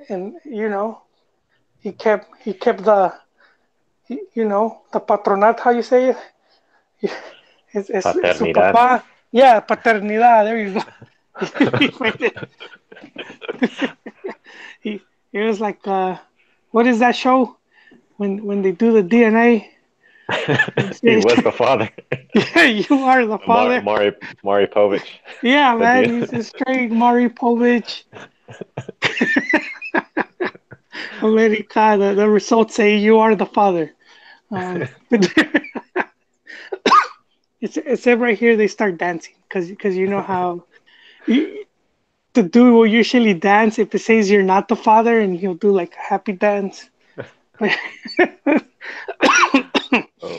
and he kept the patronat. How you say it? Es su Paternidad. papá. Yeah, paternidad. There you go. He was like, what is that show when they do the DNA? He was the father. Yeah, you are the father. Mari Povich. Yeah, man, he's a straight Mari Povich. America, the results say you are the father. But it's right here they start dancing because you know how the dude will usually dance if it says you're not the father, and he'll do like a happy dance. Oh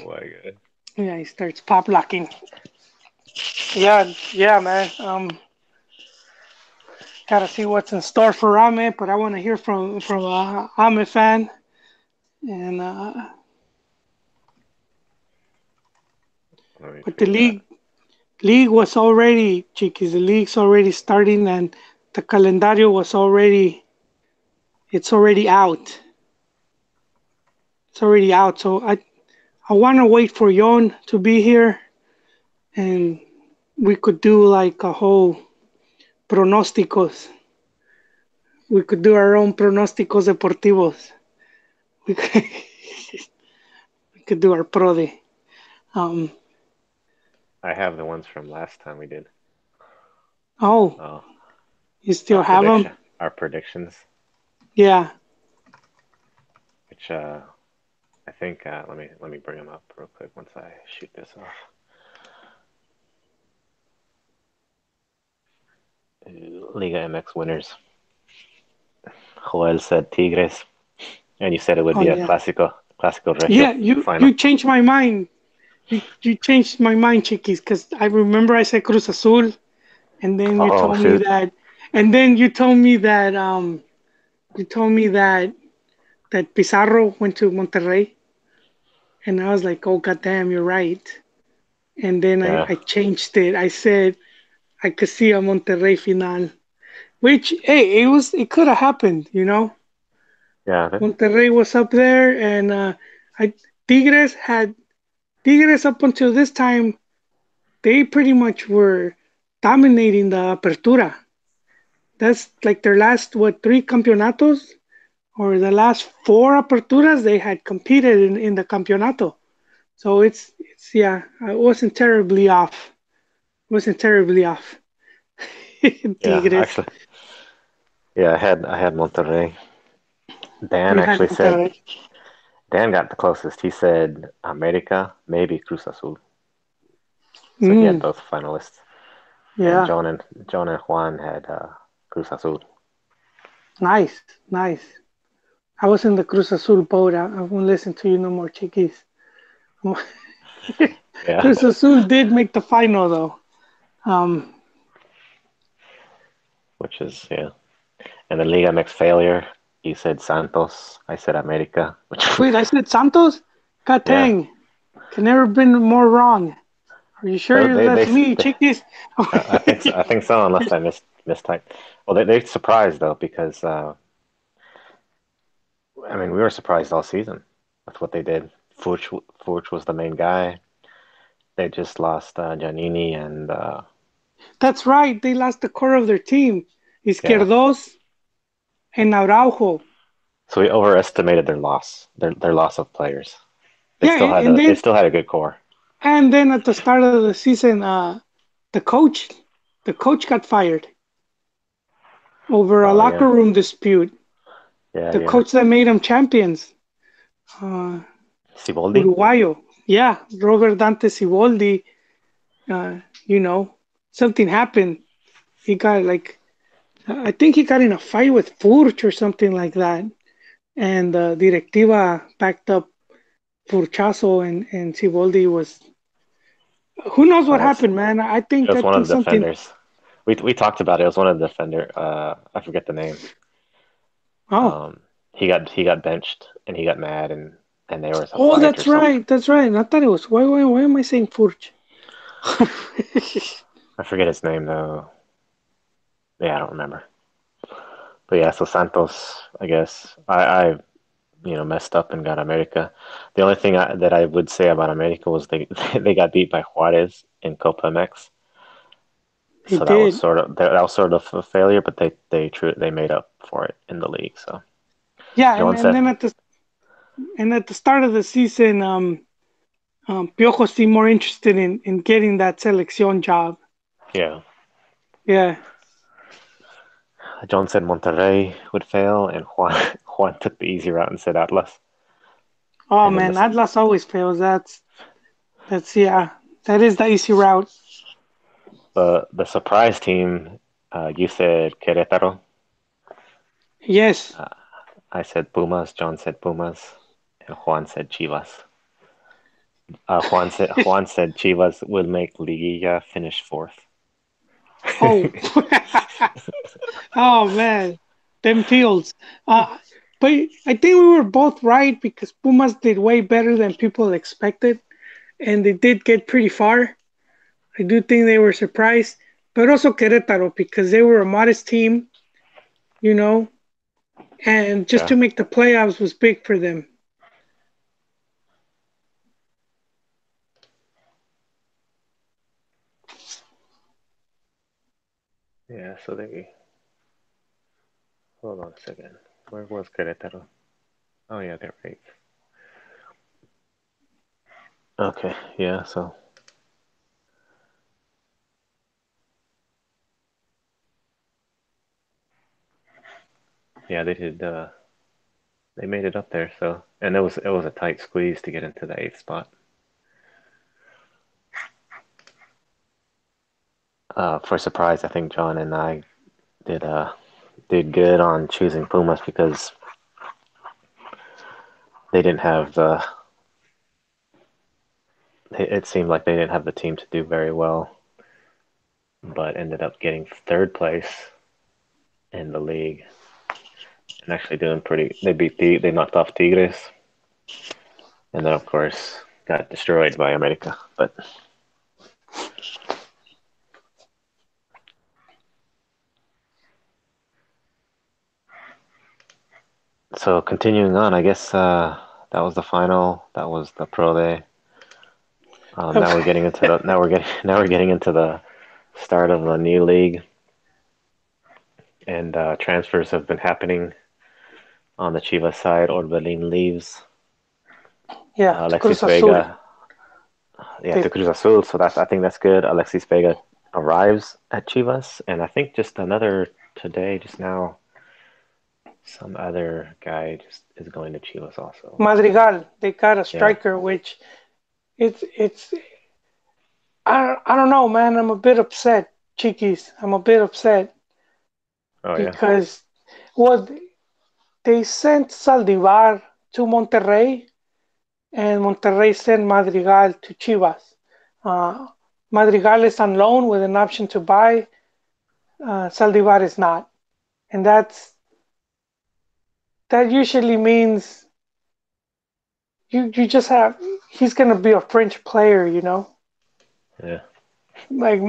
my god. Yeah, he starts pop locking. Yeah, man. Gotta see what's in store for Ame, but I want to hear from a Ame fan, and but the league was already, Chiquis. The league's already starting, and the calendario was already. It's already out. It's already out. So I want to wait for Yon to be here, and we could do like a whole Pronósticos. We could do our own pronósticos deportivos. We could, we could do our pro day. Um, I have the ones from last time we did. oh, Oh, you still have them? our predictions, Yeah. which I think let me bring them up real quick once I shoot this off. Liga MX winners. Joel said Tigres, and you said it would Oh be a yeah. Clásico Regio Yeah, you final. changed my mind. You changed my mind, Chiquis, because I remember I said Cruz Azul, and then you Oh told me shoot! that, and then you told me that Pizarro went to Monterrey, and I was like, oh goddamn, you're right. And then Yeah, I changed it. I said I could see a Monterrey final, which hey, it could have happened, you know. yeah, Monterrey was up there, and I Tigres had Tigres up until this time. They pretty much were dominating the Apertura. That's like their last what three campeonatos or the last four Aperturas they had competed in the campeonato. So it's yeah, I wasn't terribly off. Wasn't terribly off. yeah. Tigres, Actually, yeah, I had Monterrey. Dan you had actually said Monterrey. Dan got the closest. He said America, maybe Cruz Azul. So he had Mm, both finalists, and yeah, John and Juan had Cruz Azul. nice, nice. I was in the Cruz Azul boat. I won't listen to you no more, chiquis. Yeah, Cruz Azul did make the final though. Um, which is yeah. And the Liga MX failure. You said Santos. I said America. Which wait, I said Santos. God yeah, dang, can never been more wrong. Are you sure they that's me, chiquis? I think so, unless I mistyped. Well, they surprised though because I mean we were surprised all season with what they did. Furch was the main guy. They just lost Giannini and That's right. They lost the core of their team. yeah. Izquierdos and Araujo. So we overestimated their loss of players. Yeah, They still had a good core. and then at the start of the season, the coach, the coach got fired over a Oh locker yeah, room dispute. yeah, The yeah. coach that made them champions, uh, Siboldi. Uruguayo. Yeah, Robert Dante Siboldi. Uh, you know, something happened. He got like, I think he got in a fight with Furch or something like that. And Directiva backed up Furchazo, and Siboldi was. Who knows what It's happened, man? I It think was I one think of the something. defenders. We talked about it. It was one of the defender. I forget the name. Oh, Um, he got benched and he got mad and there was a oh, fight or that's something. right. That's right. I thought it was. Why am I saying Furch? I forget his name though. Yeah, I don't remember. But yeah, so Santos, I guess I messed up and got America. The only thing that I would say about America was they they got beat by Juarez in Copa MX. They So did. that was sort of a failure, but they made up for it in the league. So Yeah, John and said, then at the start of the season, Piojo seemed more interested in getting that selección job. yeah. Yeah. John said Monterrey would fail, and Juan took the easy route and said Atlas. Oh And then man, Atlas always fails. That's yeah. That is the easy route. the surprise team, you said Querétaro. Yes. Uh, I said Pumas. John said Pumas, and Juan said Chivas. Juan said Chivas will make Liguilla finish fourth. Oh. Oh man, them fields. But I think we were both right because Pumas did way better than people expected, and they did get pretty far. I do think they were surprised, but also Querétaro because they were a modest team, you know, and just Yeah, to make the playoffs was big for them. Yeah, so they hold on a second. Where was Querétaro? Oh yeah, they're eighth. Okay, yeah, so yeah, they did. They made it up there. So, and it was a tight squeeze to get into the eighth spot. For surprise, I think John and I did did good on choosing Pumas because they didn't have the. It seemed like they didn't have the team to do very well, but ended up getting third place in the league and actually doing pretty. They knocked off Tigres, and then of course got destroyed by America. But so continuing on, I guess that was the final. That was the Pro Day. Now we're getting into the now we're getting into the start of the new league, and transfers have been happening on the Chivas side. Orbelin leaves. Yeah, to Alexis Cruz Azul. Vega, yeah, They, to Cruz Azul. So I think that's good. Alexis Vega arrives at Chivas, and I think just another today, just now, some other guy just is going to Chivas also. Madrigal, they got a Yeah. striker, which it's I don't know, man. I'm a bit upset, Chiquis. I'm a bit upset Oh yeah. because well, they sent Saldivar to Monterrey, and Monterrey sent Madrigal to Chivas. Uh, Madrigal is on loan with an option to buy. Saldivar is not, and that usually means you just have he's gonna be a French player, you know. Yeah. Like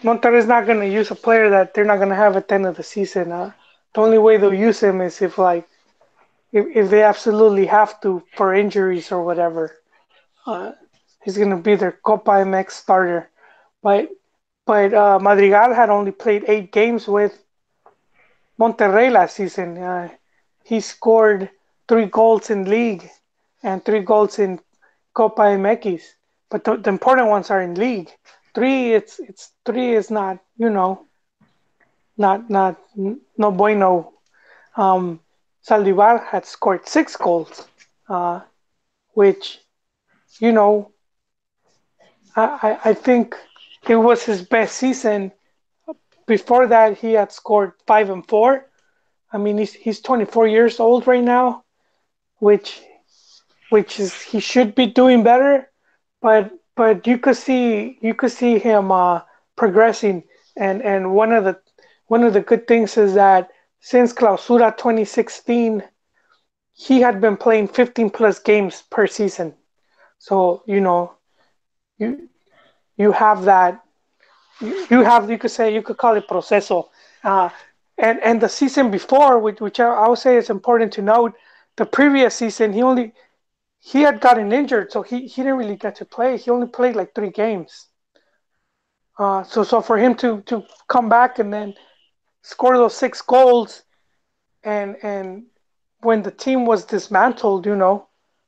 Monterrey's not gonna use a player that they're not gonna have at the end of the season. The only way they'll use him is if they absolutely have to for injuries or whatever. Uh, he's gonna be their Copa MX starter. But Madrigal had only played 8 games with Monterrey last season. He scored 3 goals in league and 3 goals in Copa MX. But the important ones are in league. It's 3 is not, not no bueno. Um, Saldivar had scored 6 goals, uh, which you know I think it was his best season. Before that, he had scored 5 and 4. I mean, he's 24 years old right now, which is he should be doing better, but you could see him progressing, and one of the good things is that since Clausura 2016, he had been playing 15 plus games per season. So you you have that you could call it proceso. Uh, and the season before, which I would say is important to note, the previous season he had gotten injured, so he didn't really get to play. He only played like 3 games. So for him to come back and then score those 6 goals, and when the team was dismantled,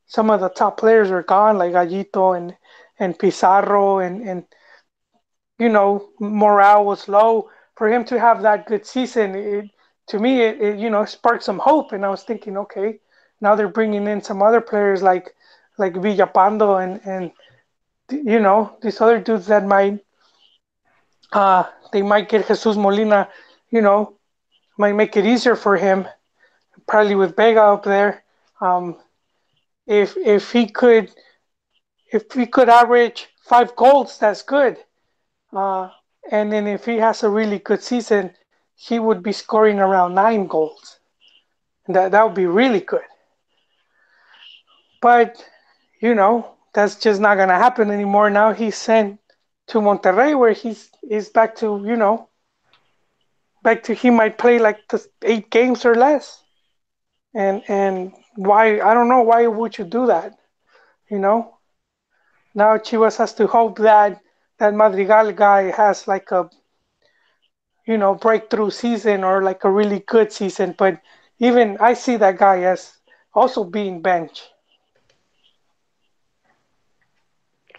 some of the top players were gone, like Gallito and Pizarro, and morale was low. For him to have that good season, to me, it sparked some hope. And I was thinking, okay, now they're bringing in some other players like Villapando and these other dudes that they might get Jesus Molina, you know, might make it easier for him. Probably with Vega up there, um, if he could average 5 goals, that's good. Uh, and then if he has a really good season, he would be scoring around 9 goals. And that would be really good. But that's just not gonna happen anymore. Now he's sent to Monterrey, where he's back to he might play like the 8 games or less. And why, I don't know, why would you do that? You know, now Chivas has to hope that Madrigal guy has like breakthrough season or like a really good season. But even I see that guy as also being benched.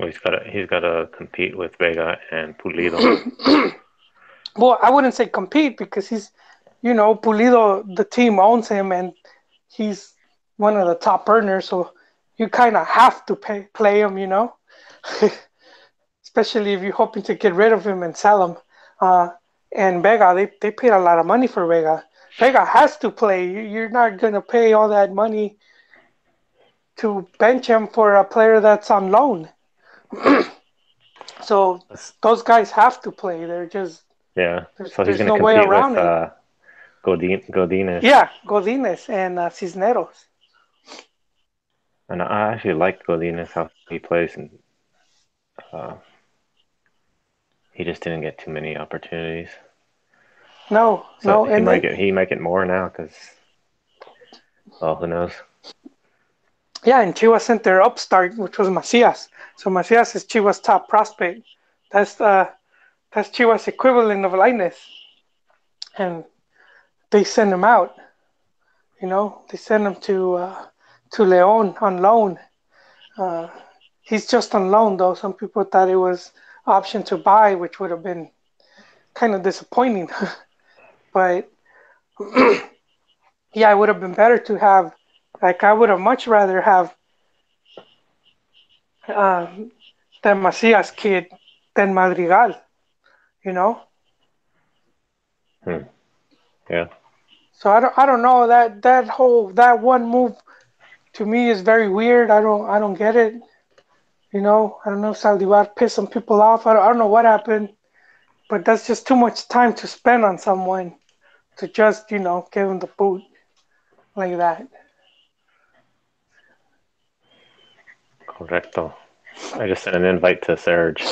Well, he's got to compete with Vega and Pulido. Well, I wouldn't say compete because Pulido, the team owns him and he's one of the top earners. So you kind of have to play him. Especially if you're hoping to get rid of him and sell him. And Vega, they paid a lot of money for Vega. Vega has to play. You're not going to pay all that money to bench him for a player that's on loan. So those guys have to play. They're just Yeah. So he's there's going to no way compete with around it. Godinez. Yeah, Godinez and Cisneros. And I actually like Godinez, how he plays, and he just didn't get too many opportunities. No, So and he might get more now because, well, who knows? Yeah, and Chivas sent their upstart, which was Macias. So Macias is Chivas' top prospect. That's Chivas' equivalent of Lainez. And they send him out. They send him to León on loan. He's just on loan though. Some people thought it was option to buy, which would have been kind of disappointing. But yeah, it would have been better to have. Like I would have much rather have the Macias kid than Madrigal. You know. Yeah. So I don't know that one move to me is very weird. I don't get it. I don't know if Saldivar pissed some people off. I don't know what happened, but that's just too much time to spend on someone to just give him the boot like that. Correcto. I just sent an invite to Serge.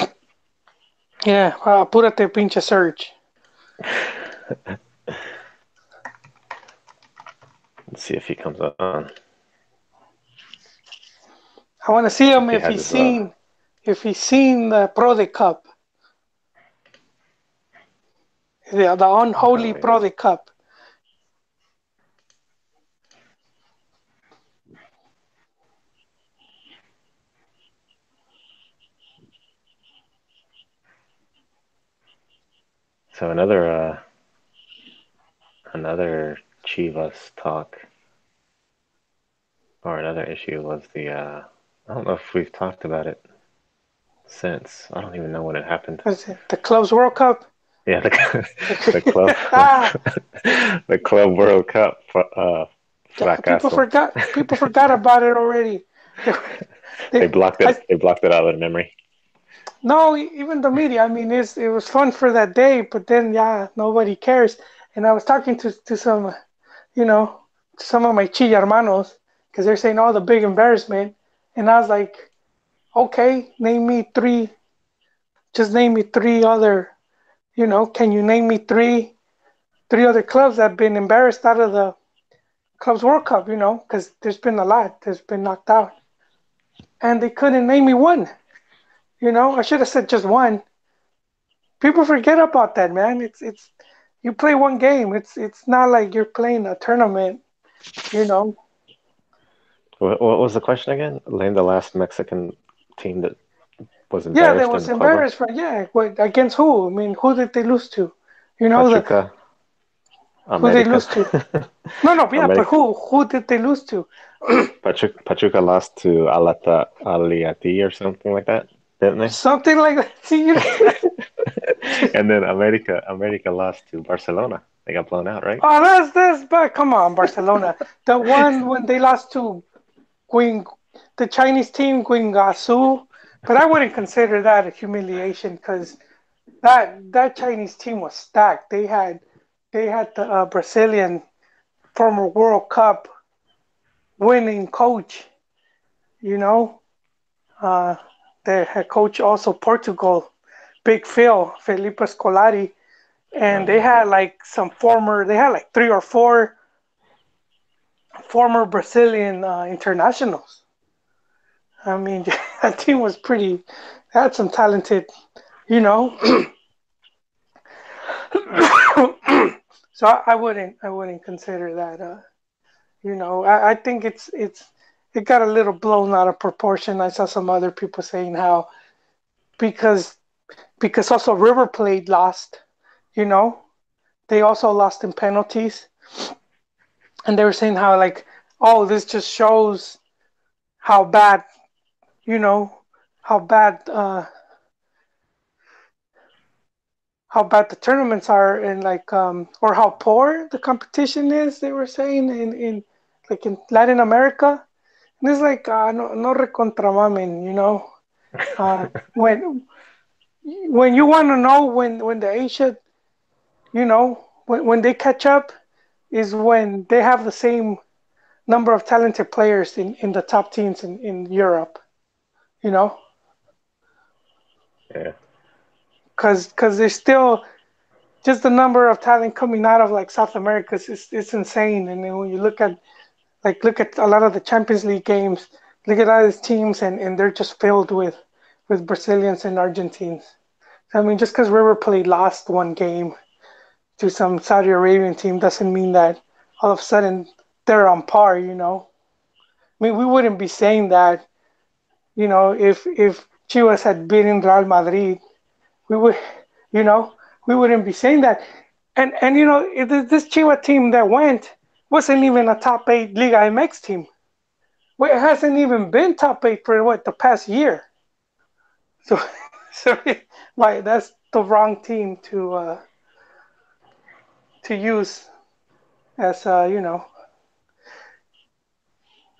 Yeah, apúrate pinche Surge. Let's see if he comes on. I want to see him If if he's seen the Prode Cup, the unholy Prode Cup. So another Chivas talk, or another issue was I don't know if we've talked about it since. I don't even know when it happened. What is it? The Clubs World Cup? Yeah, the club the Club World Cup fracaso. People forgot about it already. They blocked it. They blocked it out of their memory. No, even the media. I mean, it was fun for that day, but then nobody cares. And I was talking to some, some of my Chi hermanos because they're saying, "Oh, the big embarrassment," and I was like, "Okay, just name me three other, can you name me three other clubs that have been embarrassed out of the Clubs World Cup? Because there's been a lot that's been knocked out, and they couldn't name me one." I should have said just one. People forget about that, man. It's you play one game. It's not like you're playing a tournament. What was the question again? Name the last Mexican team that was Yeah, they embarrassed in was the Club World. embarrassed for against who? I mean, who did they lose to? Pachuca, Who they America. lose to? No, yeah, but who did they lose to? Pachuca lost to Aliati or something like that, didn't they? Something like that. See, And then America lost to Barcelona. They got blown out, right? Oh, that's bad. Come on, Barcelona. The one when they lost to the Chinese team, Guingasu. But I wouldn't consider that a humiliation because that Chinese team was stacked. They had the Brazilian former World Cup winning coach. You know, the head coach also Portugal, Big Phil, Felipe Scolari, and they had they had like three or four former Brazilian internationals. I mean, that team was had some talented, you know. So I wouldn't consider that. I think it got a little blown out of proportion. I saw some other people saying how because because also River Plate lost. You know, they also lost in penalties, and they were saying how like, oh, this just shows how bad, you know, how bad how bad the tournaments are, and like or how poor the competition is. They were saying in like in Latin America, and it's like no recontra mamen, when you want to know when the Asia, when they catch up is when they have the same number of talented players in the top teams in Europe, you know, Yeah. because there's still just the number of talent coming out of like South America is insane. And then when you look at a lot of the Champions League games, look at all these teams, and they're just filled with Brazilians and Argentines. I mean, just because River Plate lost one game to some Saudi Arabian team doesn't mean that all of a sudden they're on par. I mean, we wouldn't be saying that, if Chivas had beaten Real Madrid, we would, you know, we wouldn't be saying that. And this Chivas team that went wasn't even a top eight Liga MX team. Well, it hasn't even been top eight for what the past year. So, so like that's the wrong team to use as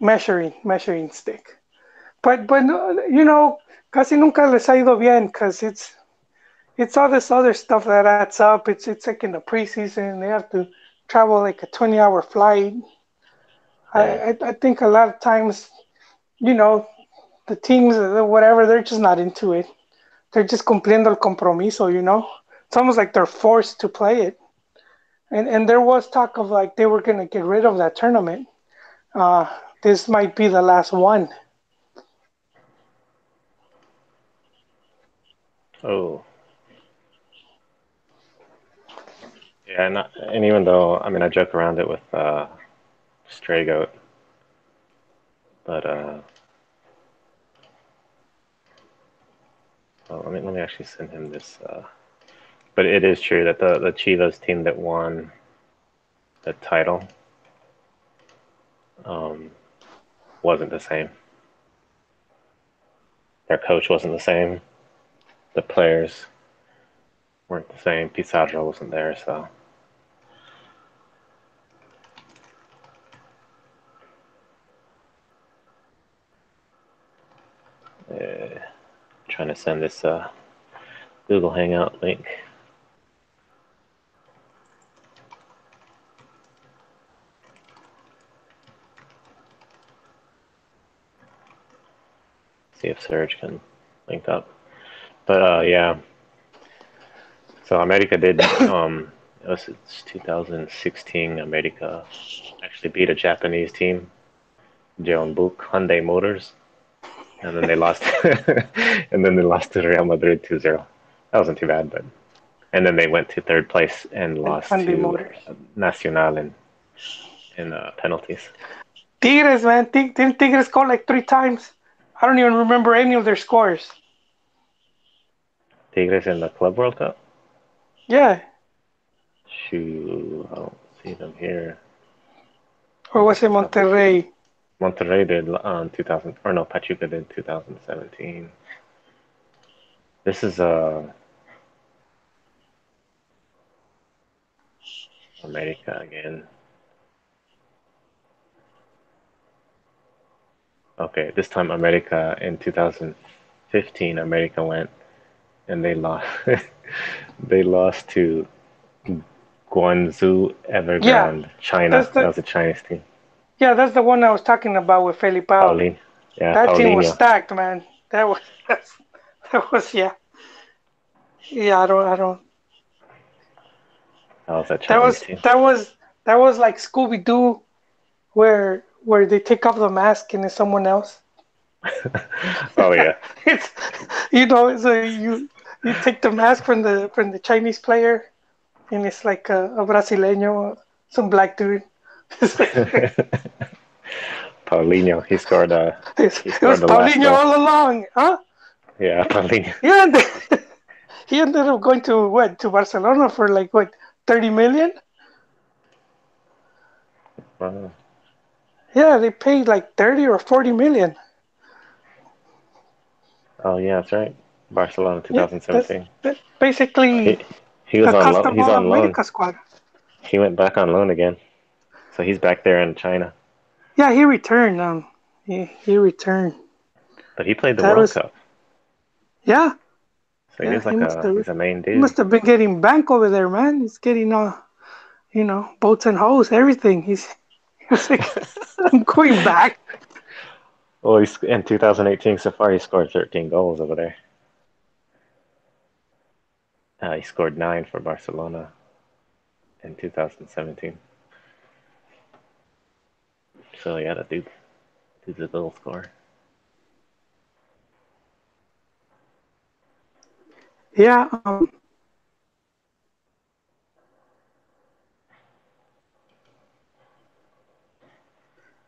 measuring stick. But no, casi nunca les ha ido bien because it's all this other stuff that adds up. It's like in the preseason they have to travel like a 20-hour flight. Yeah. I think a lot of times, you know, the teams or whatever, they're just not into it. They're just cumpliendo el compromiso. It's almost like they're forced to play it. And there was talk of like they were gonna get rid of that tournament. Uh, this might be the last one. Oh. Yeah, and even though I mean I joke around it with Stray Goat, but well, let me actually send him this. But it is true that the Chivas team that won the title um, wasn't the same. Their coach wasn't the same. The players weren't the same. Pizarro wasn't there, so. Trying to send this Google Hangout link. See if Serge can link up. But yeah. So America did. It's 2016. America actually beat a Japanese team, Jeonbuk Hyundai Motors, and then they lost. And then they lost to Real Madrid 2-0. That wasn't too bad, but. And then they went to third place and lost Hyundai to Motors. Nacional in penalties. Tigres, man. Didn't Tigres score like 3 times? I don't even remember any of their scores. Tigres in the Club World Cup? Yeah. Shoot, I don't see them here. Or was it Monterrey? Monterrey did 2000, or no, Pachuca did 2017. This is America again. Okay, this time America in 2015. America went and they lost. They lost to Guangzhou Yeah. Evergrande, China. That's That the was a Chinese team. yeah, that's the one I was talking about with Felipao. Paulin, yeah, That team was Paulinho. stacked, man. That was yeah. Yeah, I don't. That was a That Chinese was team. that was that was like Scooby Doo, where they take off the mask and it's someone else. Oh yeah. It's so you take the mask from the Chinese player, and it's like a Brasileño, some black dude. Paulinho, he It was scored the last Paulinho goal. all along, huh? Yeah, Paulinho. Yeah, he ended up going to Barcelona for like what 30 million. Wow. Yeah, they paid like 30 or 40 million. Oh yeah, that's right. Barcelona Yeah, that's 2017. basically He he was a on loan. He's Castablanca on loan. America squad. He went back on loan again, so he's back there in China. Yeah, he returned. He returned. But he played the That World was Cup, yeah, so yeah. he's a main He dude. must have been getting bank over there, man. He's getting boats and hoes, everything. He was like, I'm going back. Well, he's in 2018 so far. He scored 13 goals over there. He scored 9 for Barcelona in 2017. So yeah, that dude's a goal scorer. Yeah,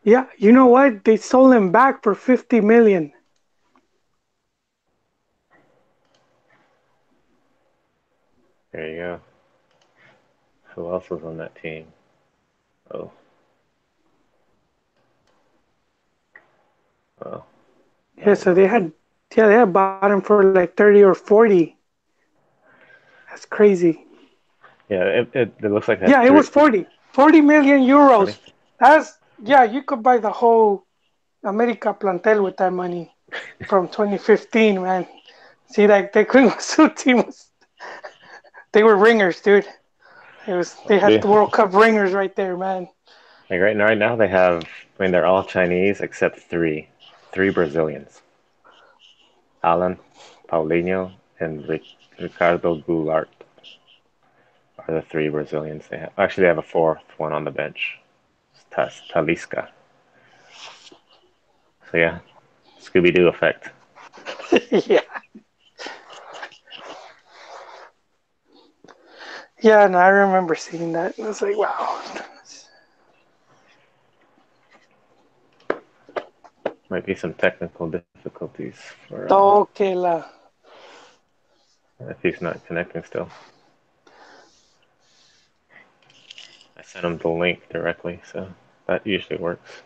yeah. You know what? They sold him back for 50 million. There you go. Who else was on that team? Oh, well, Yeah, not so anymore. they had bought him for like 30 or 40. That's crazy. Yeah, it looks like Yeah, that it three was 40 million 20. euros. That's yeah, you could buy the whole America plantel with that money from 2015, man. See, like the Queen Suit team they were ringers, dude. They had Yeah, the World Cup ringers right there, man. like right now they have. I mean, they're all Chinese except three Brazilians: Alan, Paulinho, and Ricardo Goulart are the 3 Brazilians they have. Actually, they have a fourth one on the bench. It's Talisca. So yeah, Scooby Doo effect. Yeah, yeah, and I remember seeing that. I was like, wow. Might be some technical difficulties for Toque la. if he's not connecting still. I sent him the link directly, so that usually works.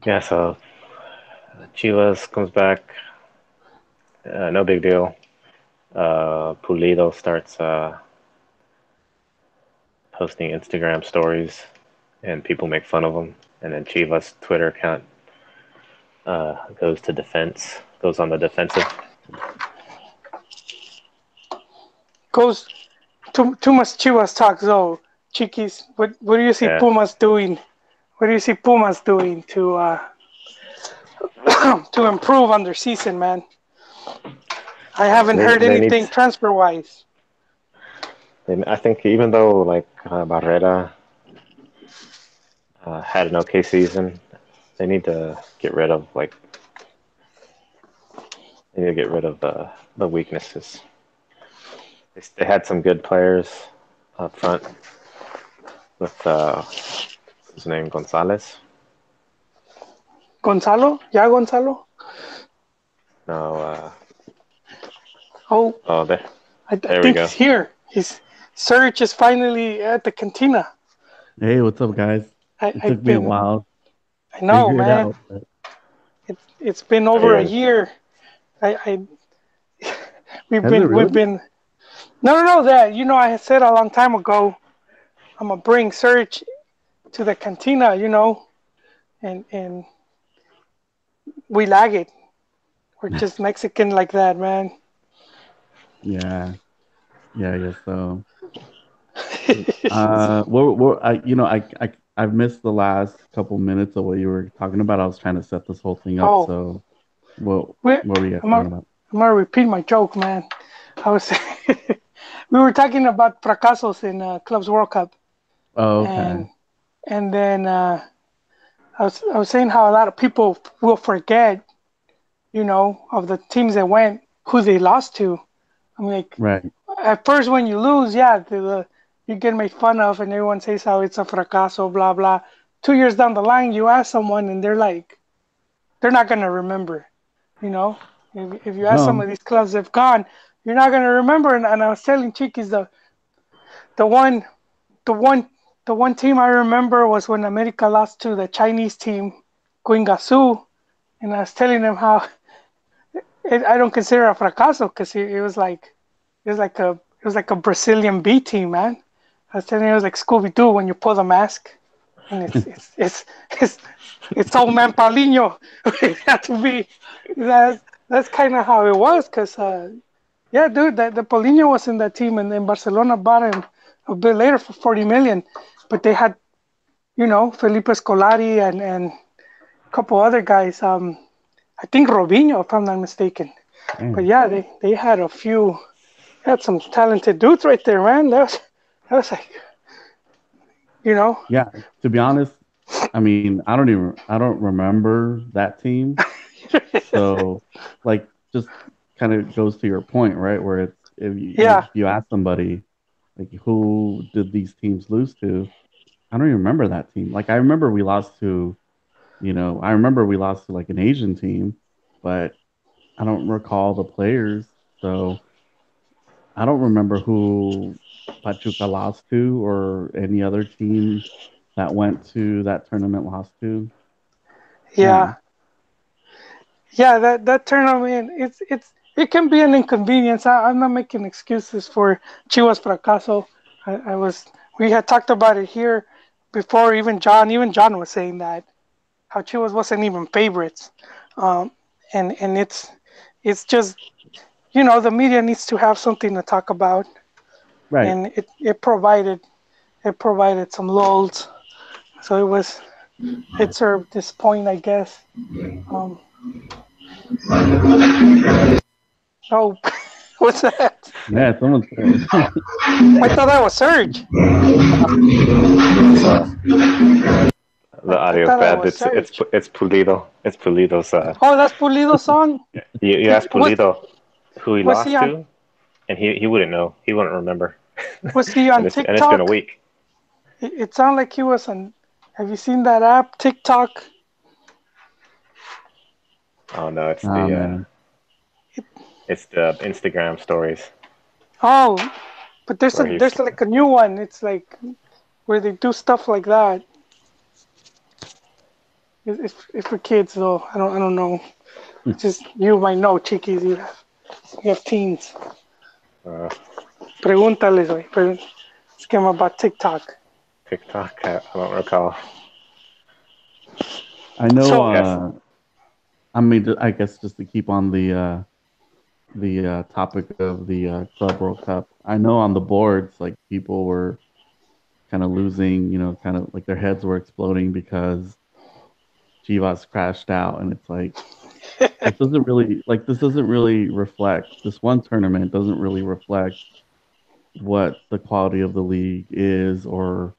Yeah, so Chivas comes back, no big deal. Pulido starts posting Instagram stories, and people make fun of him. And then Chivas Twitter account goes on the defensive. Goes too much Chivas talk, though. Chiquis, what do you see Yeah, Pumas doing? What do you see Pumas doing to improve on their season, man? I haven't heard they need. anything transfer wise. I think even though like Barrera had an okay season, they need to get rid of the weaknesses. They had some good players up front with his name Gonzalez. Gonzalo? Yeah, Gonzalo? No, Oh, oh there, I there we think he's go. here. His search is finally at the cantina. Hey, what's up, guys? It took I've me a been, while I to know, figure it man. out, but It's been over a And year. I has it we've really? been no that I had said a long time ago I'm gonna bring Serge to the cantina, and we lag it. We're just Mexican like that, man. Yeah, yeah, I guess so. I've missed the last couple minutes of what you were talking about. I was trying to set this whole thing up. Oh, So, what we what were you guys I'm talking gonna, about? I'm gonna repeat my joke, man. I was we were talking about fracasos in Clubs World Cup, Oh, okay. and and then I was saying how a lot of people will forget, of the teams that went, who they lost to. I'm like, Right. at first when you lose, yeah, you get made fun of, and everyone says how it's a fracaso, blah blah. 2 years down the line, you ask someone, and they're not gonna remember. You know, if you ask some No. of these clubs that've gone, you're not gonna remember. And I was telling Chiquis the one the one the one team I remember was when America lost to the Chinese team, Guingasu, and I was telling them how I don't consider it a fracaso because it was like a Brazilian B team, man. I was telling you, it was like Scooby Doo when you pull the mask, and it's it's old man Paulinho. It had to be that's kind of how it was, cause yeah, dude, the Paulinho was in that team, and then Barcelona bought him a bit later for 40 million, but they had Felipe Scolari and a couple other guys. I think Robinho, if I'm not mistaken. But Damn. yeah, they had some talented dudes right there, man. That was like, you know, Yeah. To be honest, I mean, I don't remember that team. So, like, just kind of goes to your point, right? Where it's if yeah, you ask somebody like who did these teams lose to, I don't even remember that team. Like, I remember we lost to, I remember we lost to like an Asian team, but I don't recall the players. So I don't remember who Pachuca lost to or any other team that went to that tournament lost to. yeah, Man, yeah. That tournament, it can be an inconvenience. I'm not making excuses for Chivas fracaso. We had talked about it here before. Even John was saying that how Chivas wasn't even favorites, um, and it's just the media needs to have something to talk about, right. and it provided some lulls. So it served this point, I guess. Um, oh, what's that? Yeah, someone said. I thought that was Serge. It's the I audio's thought that bad. was Serge. It's Pulido. It's Pulido's. Oh, that's Pulido's song. You Did asked was Pulido who he was he lost on to, and he wouldn't know. He wouldn't remember. was he and on it's been a TikTok? week. It sounded like he was on. Have you seen that app TikTok? Oh no, Oh man. it's the Instagram stories Oh, but there's a where he's there's like a new one. It's like where they do stuff like that. If for kids though, I don't know. Just you might know, chiquis. You have teens. uh, Pregúntales, güey. Ask him about TikTok. TikTok. I don't recall. I know So Yes. I mean I guess just to keep on the topic of the Club World Cup. I know on the boards like people were kind of losing, kind of like their heads were exploding because Chivas crashed out and it's like this doesn't really reflect this one tournament doesn't really reflect what the quality of the league is or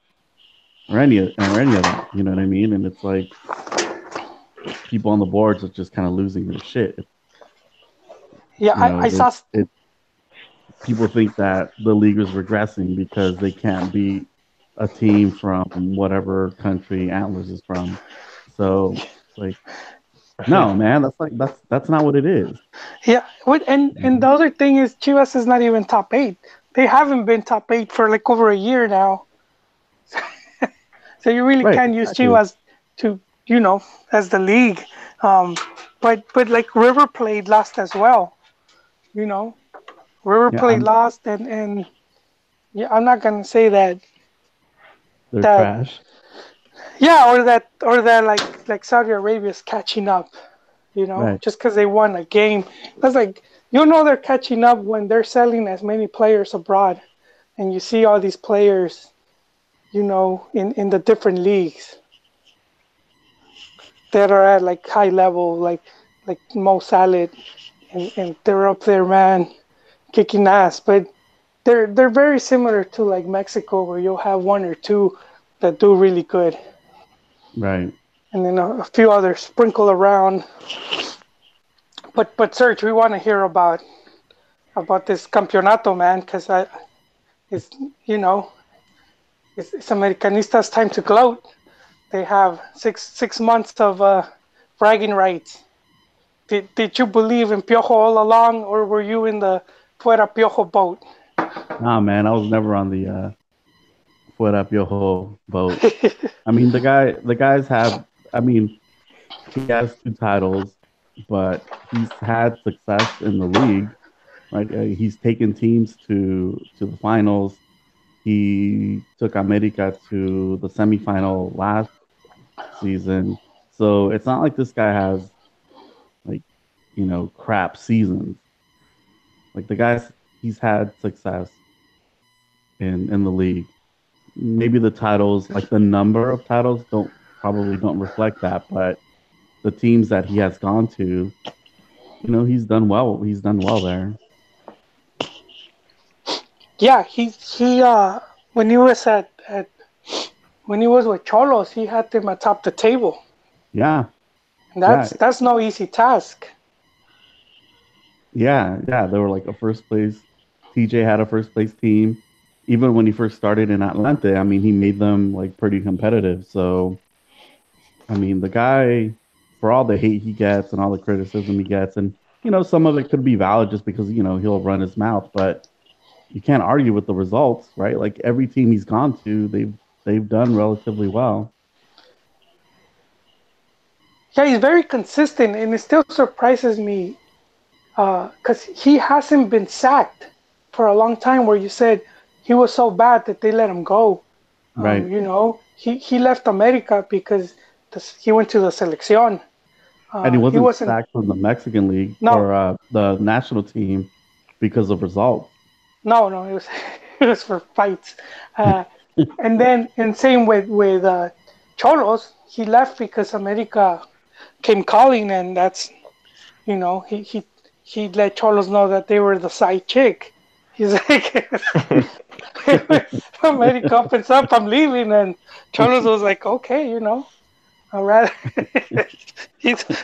any of that. You know what I mean? And it's like people on the boards are just kind of losing their shit. yeah, You know, I saw. it people think that the league is regressing because they can't beat a team from whatever country Antlers is from. So it's like, no, man, that's not what it is. Yeah, and the other thing is Chivas is not even top eight. They haven't been top eight for like over a year now. So you really Right, can't use exactly. Chivas to as the league. But like River played lost as well. You know, River Yeah, played lost, and yeah, I'm not gonna say that they're that trash. yeah, or that like Saudi Arabia's catching up. Right, Just because they won a game. That's like they're catching up when they're selling as many players abroad, and you see all these players, in the different leagues that are at like high level, like Mo Salah, and they're up there, man, kicking ass. But they're very similar to like Mexico, where you'll have one or two that do really good. right. and then a few others sprinkle around. But Serge, we want to hear about this campeonato, man, because it's you know it's Americanista's time to gloat. They have six months of bragging rights. Did you believe in Piojo all along, or were you in the Fuera Piojo boat? Nah, man, I was never on the Fuera Piojo boat. I mean, the guys have. I mean, he has 2 titles, but he's had success in the league. Like he's taken teams to the finals. He took America to the semifinal last season. So it's not like this guy has like crap seasons. Like the guys, he's had success in the league. Maybe the titles, like the number of titles, don't reflect that, but the teams that he has gone to, he's done well. He's done well there. Yeah, he when he was when he was with Cholos, he had them atop the table. Yeah, and that's no easy task. Yeah. They were like a first place. TJ had a first place team. Even when he first started in Atlanta, I mean, he made them like pretty competitive. So, I mean, the guy, for all the hate he gets and all the criticism he gets, and some of it could be valid just because he'll run his mouth, but you can't argue with the results, right? Like every team he's gone to, they've done relatively well. Yeah, he's very consistent, and it still surprises me because he hasn't been sacked for a long time. Where you said he was so bad that they let him go. Right. He left America because he went to the selección. And he wasn't sacked from the Mexican League or the national team because of results. No, it was for fights. And same with Cholos, he left because America came calling, and that's he let Cholos know that they were the side chick. He's like, America opens up, I'm leaving, and Cholos was like, okay, all right.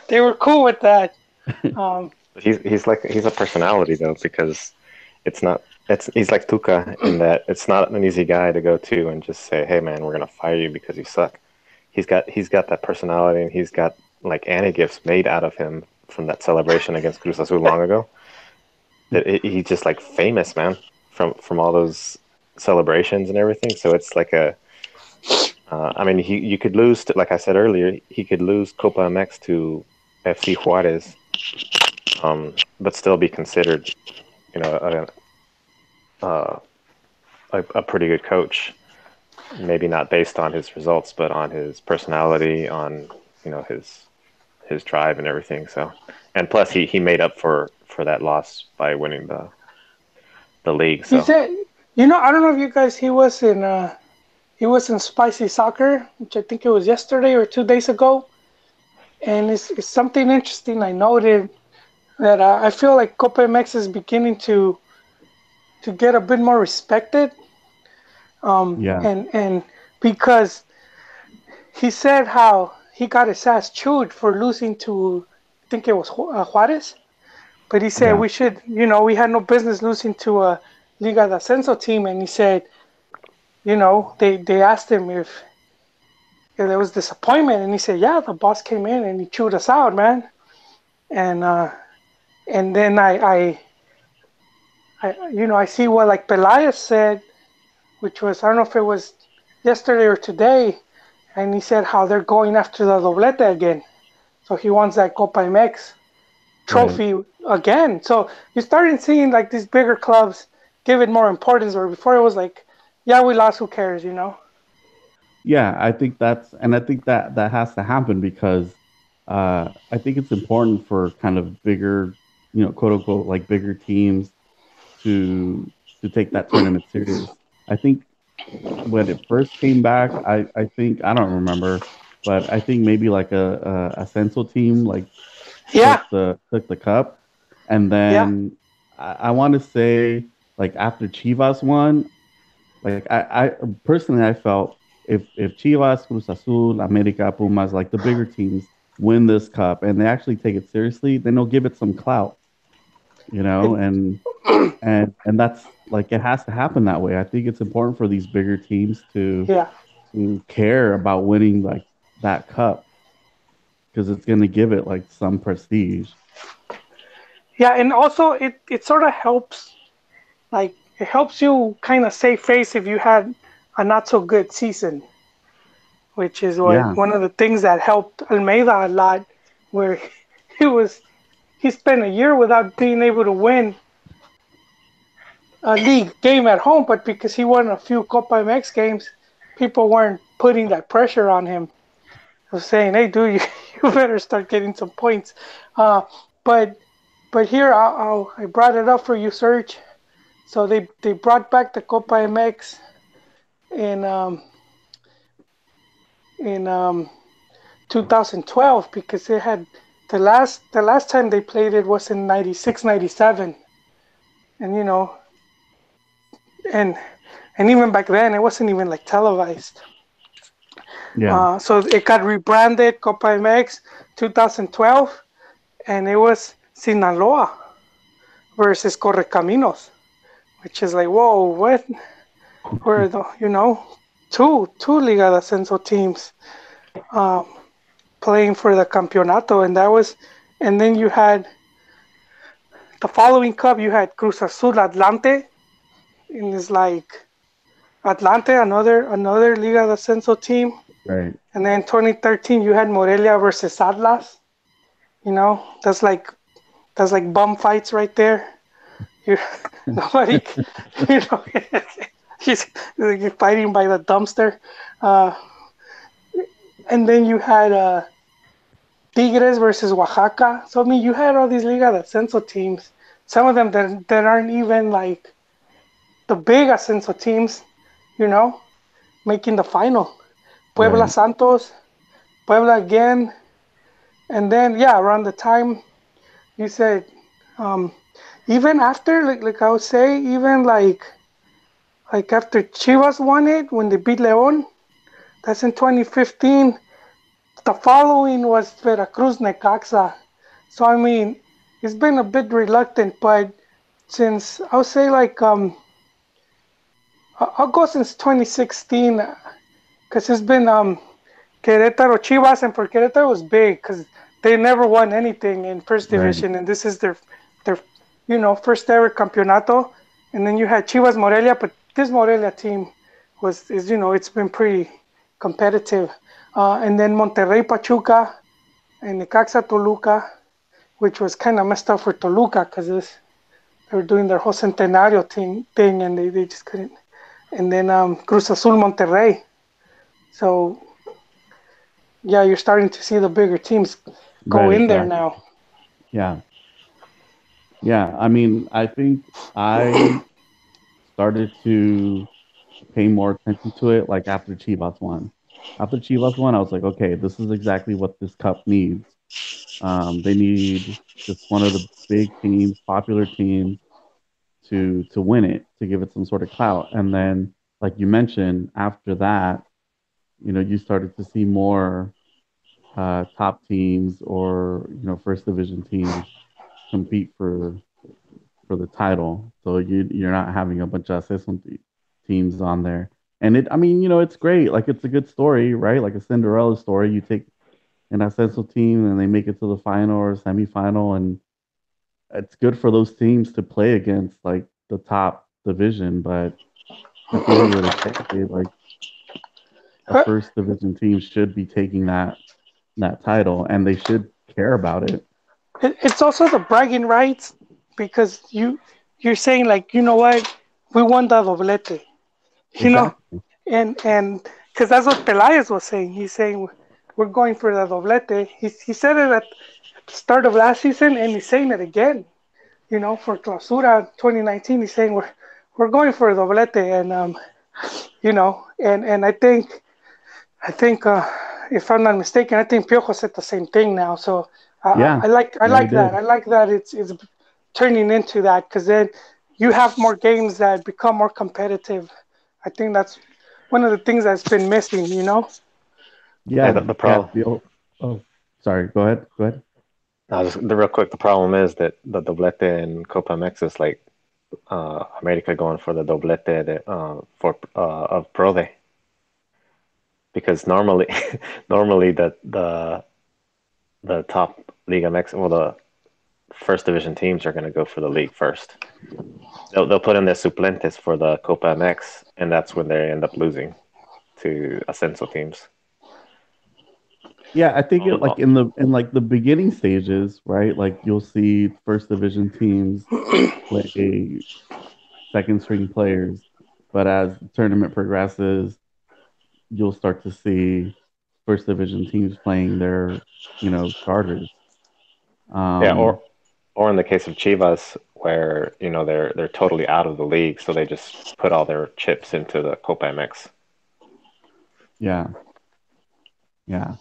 They were cool with that. He's a personality though, because he's like Tuca in that it's not an easy guy to go to and just say, hey man, we're gonna fire you because you suck. He's got that personality, and he's got like anti-gifts made out of him from that celebration against Cruz Azul long ago. He's just like famous, man, from all those celebrations and everything. So it's like I mean, you could lose to, like I said earlier, he could lose Copa MX to FC Juarez, but still be considered, a pretty good coach. Maybe not based on his results, but on his personality, on his drive and everything. So, and plus he made up for that loss by winning the league. So he said, I don't know if you guys, he was in Spicy Soccer, which I think it was yesterday or 2 days ago, and it's something interesting I noted that I feel like Copa MX is beginning to get a bit more respected. And because he said how he got his ass chewed for losing to, I think it was Juarez, but he said we should, we had no business losing to a Liga de Ascenso team, and he said, they asked him if there was disappointment, and he said, yeah, the boss came in and he chewed us out, man. And then I see what like Pelaez said, which was, I don't know if it was yesterday or today, and he said how they're going after the doblete again. So he wants that Copa MX trophy again. So you're starting seeing like these bigger clubs give it more importance, where before it was like, yeah, we lost, who cares, Yeah, I think that has to happen because I think it's important for kind of bigger, quote unquote, like bigger teams to take that tournament serious. I think when it first came back, I think, I don't remember, but I think maybe like a Ascenso team like took the cup, and then I want to say like after Chivas won, like I personally I felt if Chivas, Cruz Azul, America, Pumas, like the bigger teams, win this cup and they actually take it seriously, then they'll give it some clout, you know, It, and that's like it has to happen that way. I think it's important for these bigger teams yeah, to care about winning like that cup because it's going to give it like some prestige. yeah, and also it sort of helps, like it helps you kind of save face if you had a not so good season, which is what Yeah, one of the things that helped Almeida a lot, where he was he spent a year without being able to win a league game at home, but because he won a few Copa MX games, people weren't putting that pressure on him. I was saying, "Hey, dude, you better start getting some points." Uh, but here I brought it up for you, Serge. So they brought back the Copa MX in um, in 2012 because it had the last time they played it was in 96, 97, and and even back then it wasn't even like televised. yeah, So it got rebranded Copa MX 2012, and it was Sinaloa versus Correcaminos, which is like, whoa, what? Where the two Liga de Ascenso teams um, playing for the campeonato, and then you had the following cup. You had Cruz Azul Atlante, and it's like Atlante, another Liga de Ascenso team, right, and then 2013 you had Morelia versus Atlas. That's like bum fights right there. You nobody, you know, he's like fighting by the dumpster. Uh, and then you had Tigres versus Oaxaca. So I mean, you had all these Liga de Ascenso teams. Some of them that aren't even like the big Ascenso teams, you know, making the final. Puebla right, Santos, Puebla again, and then yeah, around the time you said, um, even after like I would say, even like after Chivas won it when they beat León, that's in 2015. The following was Veracruz Necaxa. So I mean, it's been a bit reluctant, but since I'll say like I'll go since 2016 because it's been Querétaro Chivas, and for Querétaro it was big because they never won anything in first right, division, and this is their first ever campeonato. And then you had Chivas Morelia, but this Morelia team it's been pretty competitive. And then Monterrey Pachuca and Necaxa Toluca, which was kind of messed up for Toluca because they were doing their whole centenario thing and they just couldn't. And then Cruz Azul Monterrey. So yeah, you're starting to see the bigger teams go right, in there exactly. now. Yeah, yeah. I mean, I think I started to pay more attention to it like after Chivas won. After Chivas won, I was like, okay, this is exactly what this cup needs. They need just one of the big teams, popular teams, to win it, to give it some sort of clout. And then, like you mentioned, after that, you started to see more top teams or first division teams compete for the title. So you're not having a bunch of assessment teams on there. And I mean, it's great. Like it's a good story, right? Like a Cinderella story. You take an essential team and they make it to the final or semifinal, and it's good for those teams to play against like the top division. But at the end of the day, like a Uh, first division team should be taking that title, and they should care about it. it's also the bragging rights because you're saying like what, we won the doblete, you know, Exactly. and because that's what Pelaez was saying. He's saying we're going for the doblete. He said it at the start of last season, and he's saying it again. For Clausura 2019, he's saying we're going for a doblete, and and I think if I'm not mistaken, I think Piojo said the same thing now. So Yeah. I like I Yeah, he like that. did. I like that it's turning into that because then you have more games that become more competitive. I think one of the things that's been missing. You know. Yeah, Yeah, the yeah. problem. Oh, sorry. Go ahead. Go ahead. The real quick, the problem is that the doblete in Copa MX is like America going for the doblete for of Pro Day, because normally normally the top Liga MX, well, the first division teams are going to go for the league first. They'll put in their suplentes for the Copa MX, and that's when they end up losing to Ascenso teams. Yeah, I think it like Oh, in like the beginning stages, right? Like you'll see first division teams play second string players, but as the tournament progresses, you'll start to see first division teams playing their, starters. yeah, Um, or in the case of Chivas, where they're totally out of the league, so they just put all their chips into the Copa MX. yeah, yeah.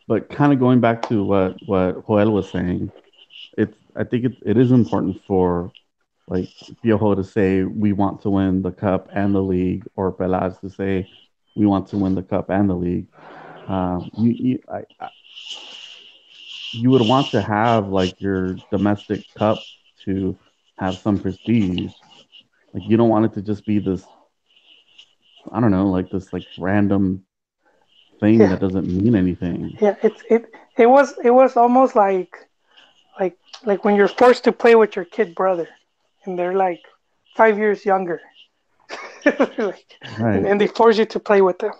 But kind of going back to what Joel was saying, I think it is important for like Piojo to say we want to win the cup and the league, or Pelas to say we want to win the cup and the league. You would want to have like your domestic cup to have some prestige. Like you don't want it to just be this, I don't know, like this like random thing Yeah. that doesn't mean anything. Yeah. It was almost like like when you're forced to play with your kid brother, and they're like 5 years younger, like, Right. and they force you to play with them.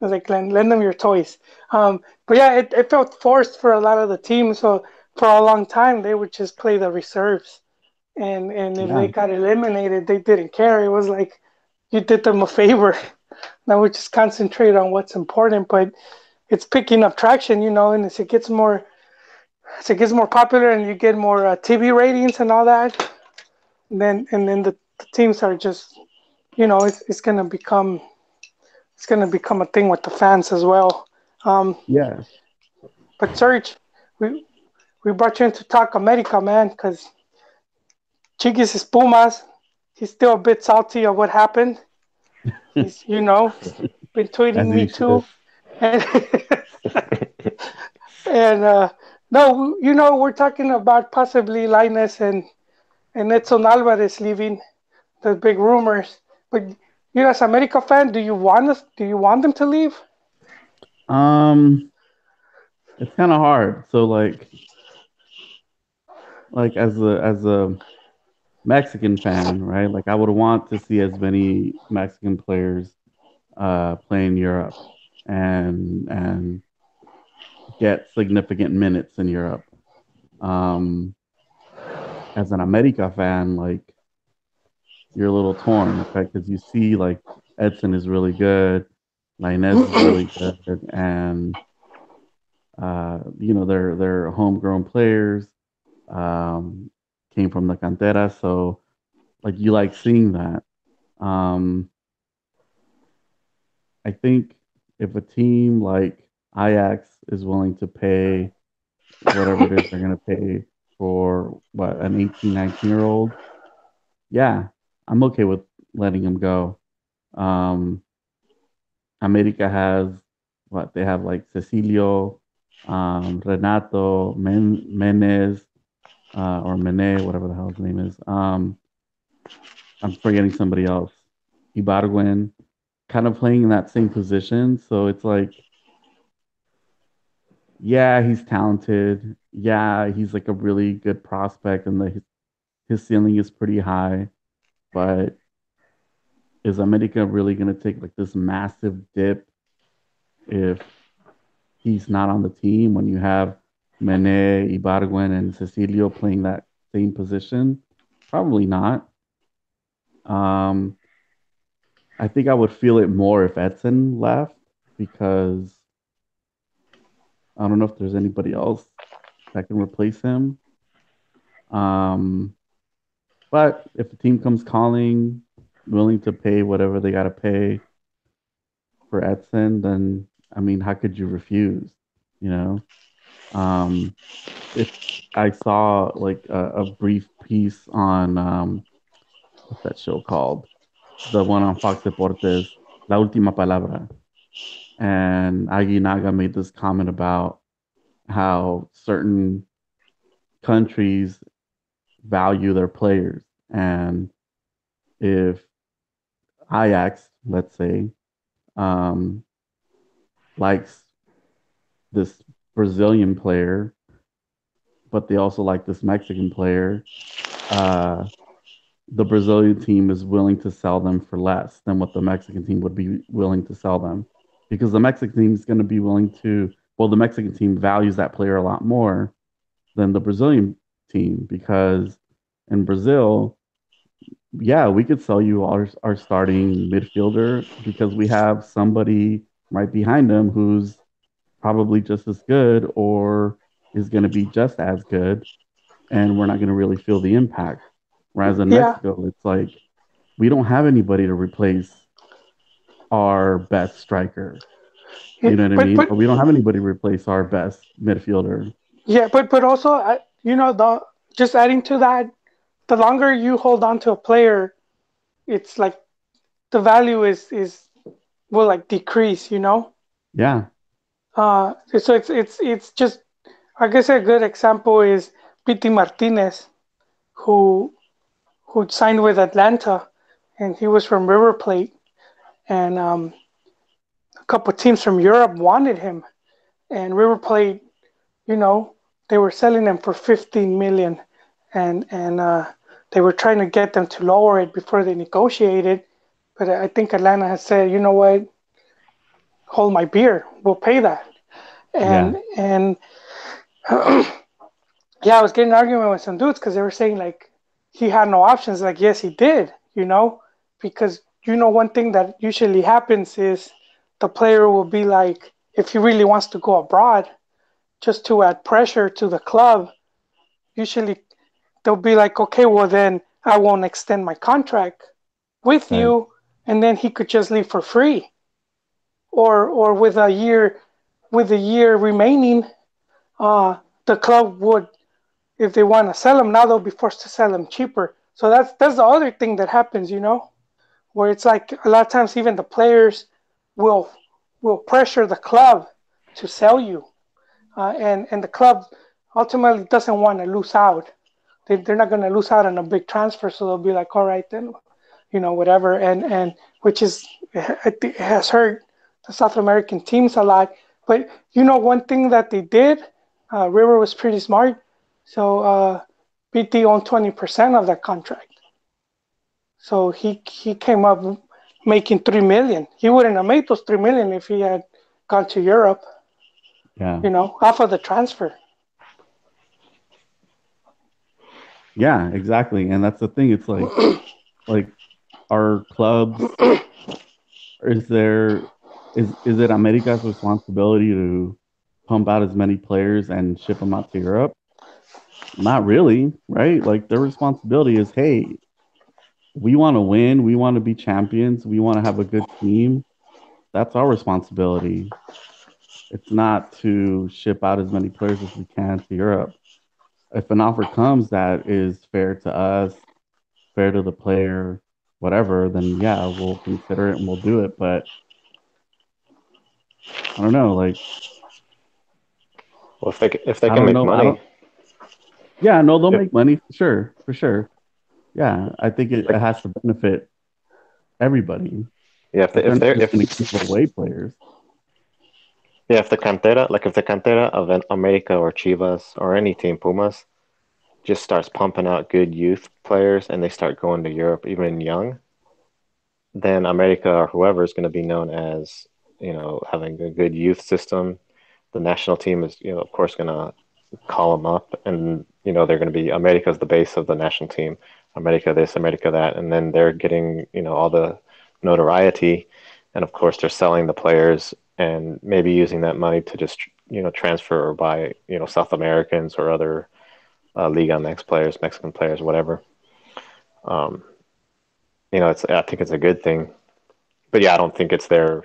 It's like lend them your toys. But yeah, it felt forced for a lot of the teams. So for a long time, they would just play the reserves, and if they Yeah. got eliminated, they didn't care. It was like you did them a favor. Now we just concentrate on what's important. But it's picking up traction, and as it gets more popular, and you get more TV ratings and all that, and then the teams are just, it's gonna become a thing with the fans as well. Um, Yeah. but Serge, we we brought you in to talk America, man, because Chiquis is Pumas. He's still a bit salty of what happened. He's, been tweeting As me you should. too, and and no, we're talking about possibly Linus and Edson Alvarez leaving. The big rumors, but you as America fan, Do you want them to leave? Um, it's kind of hard. So like as a Mexican fan, right? Like I would want to see as many Mexican players play in Europe and get significant minutes in Europe. Um, as an America fan, like you're a little torn, right? Because you see like Edson is really good, Lainez is really good, and they're homegrown players, um, came from the cantera, so like you like seeing that. Um, I think if a team like Ajax is willing to pay whatever it is they're going to pay for what an 18, 19-year old, yeah, I'm okay with letting him go. Um, America has what they have like Cecilio, Renato, Menez, or Mene, whatever the hell his name is. I'm forgetting somebody else. Ibargüen, kind of playing in that same position. So it's like, yeah, he's talented. Yeah, he's like a really good prospect, and his ceiling is pretty high. But is America really going to take like this massive dip if he's not on the team when you have Mene, Ibargüen, and Cecilio playing that same position? Probably not. Um, I think I would feel it more if Edson left because I don't know if there's anybody else that can replace him. Um, but if the team comes calling, willing to pay whatever they got to pay for Edson, then I mean, how could you refuse? You know, um, if I saw like a brief piece on what's that show called? The one on Fox Deportes. la última palabra. And Aguinaga made this comment about how certain countries value their players. And if Ajax, let's say, um, likes this Brazilian player, but they also like this Mexican player, uh, the Brazilian team is willing to sell them for less than what the Mexican team would be willing to sell them. Because the Mexican team is going to be willing to, well, the Mexican team values that player a lot more than the Brazilian team because in Brazil, yeah, we could sell you our starting midfielder because we have somebody right behind him who's probably just as good or is going to be just as good, and we're not going to really feel the impact. Whereas in Yeah, Mexico, it's like we don't have anybody to replace our best striker. yeah, You know what I but mean? but Or we don't have anybody to replace our best midfielder. yeah, but also, the just adding to that, the longer you hold on to a player, it's like the value is will like decrease. Yeah, So it's just, I guess a good example is Pity Martinez, who signed with Atlanta, and he was from River Plate, and a couple teams from Europe wanted him, and River Plate, you know, they were selling him for 15 million, and they were trying to get them to lower it before they negotiated, but I think Atlanta has said, you know what, hold my beer, we'll pay that, yeah, and yeah, I was getting an argument with some dudes because they were saying like he had no options. Like, yes, he did, because one thing that usually happens is the player will be like, if he really wants to go abroad, just to add pressure to the club, usually they'll be like, okay, well then I won't extend my contract with right, you, and then he could just leave for free, or with a year remaining, the club would, if they want to sell them now, they'll be forced to sell them cheaper. So that's the other thing that happens, where it's like a lot of times even the players will will pressure the club to sell you, and the club ultimately doesn't want to lose out. They're not going to lose out on a big transfer, so they'll be like, all right then, whatever, and which is, I think it has hurt the South American teams a lot. But one thing that they did, River was pretty smart, so PT owned 20% of that contract. So he came up making 3 million. He wouldn't have made those 3 million if he had gone to Europe, yeah, off of the transfer. yeah, exactly. And that's the thing. It's like our clubs, is there is it America's responsibility to pump out as many players and ship them out to Europe? Not really, right? Like their responsibility is, hey, we want to win, we want to be champions, we want to have a good team. That's our responsibility. It's not to ship out as many players as we can to Europe. If an offer comes that is fair to us, fair to the player, whatever, then yeah, we'll consider it and we'll do it. But I don't know, like Well, if they I can don't make know. I money, don't. Yeah, no, they'll if, make money for sure, for sure. Yeah, I think it like has to benefit everybody. yeah, Like they're not just going to give away players. if the cantera of an America or Chivas or any team, Pumas, just starts pumping out good youth players and they start going to Europe even young, then America or whoever is going to be known as, having a good youth system. The national team is, of course, going to call them up, and they're going to be America's the base of the national team. America this, America that, and then they're getting all the notoriety, and of course they're selling the players and maybe using that money to just transfer or buy South Americans or other Liga MX players, Mexican players, whatever. Um, I think it's a good thing, but yeah, I don't think it's their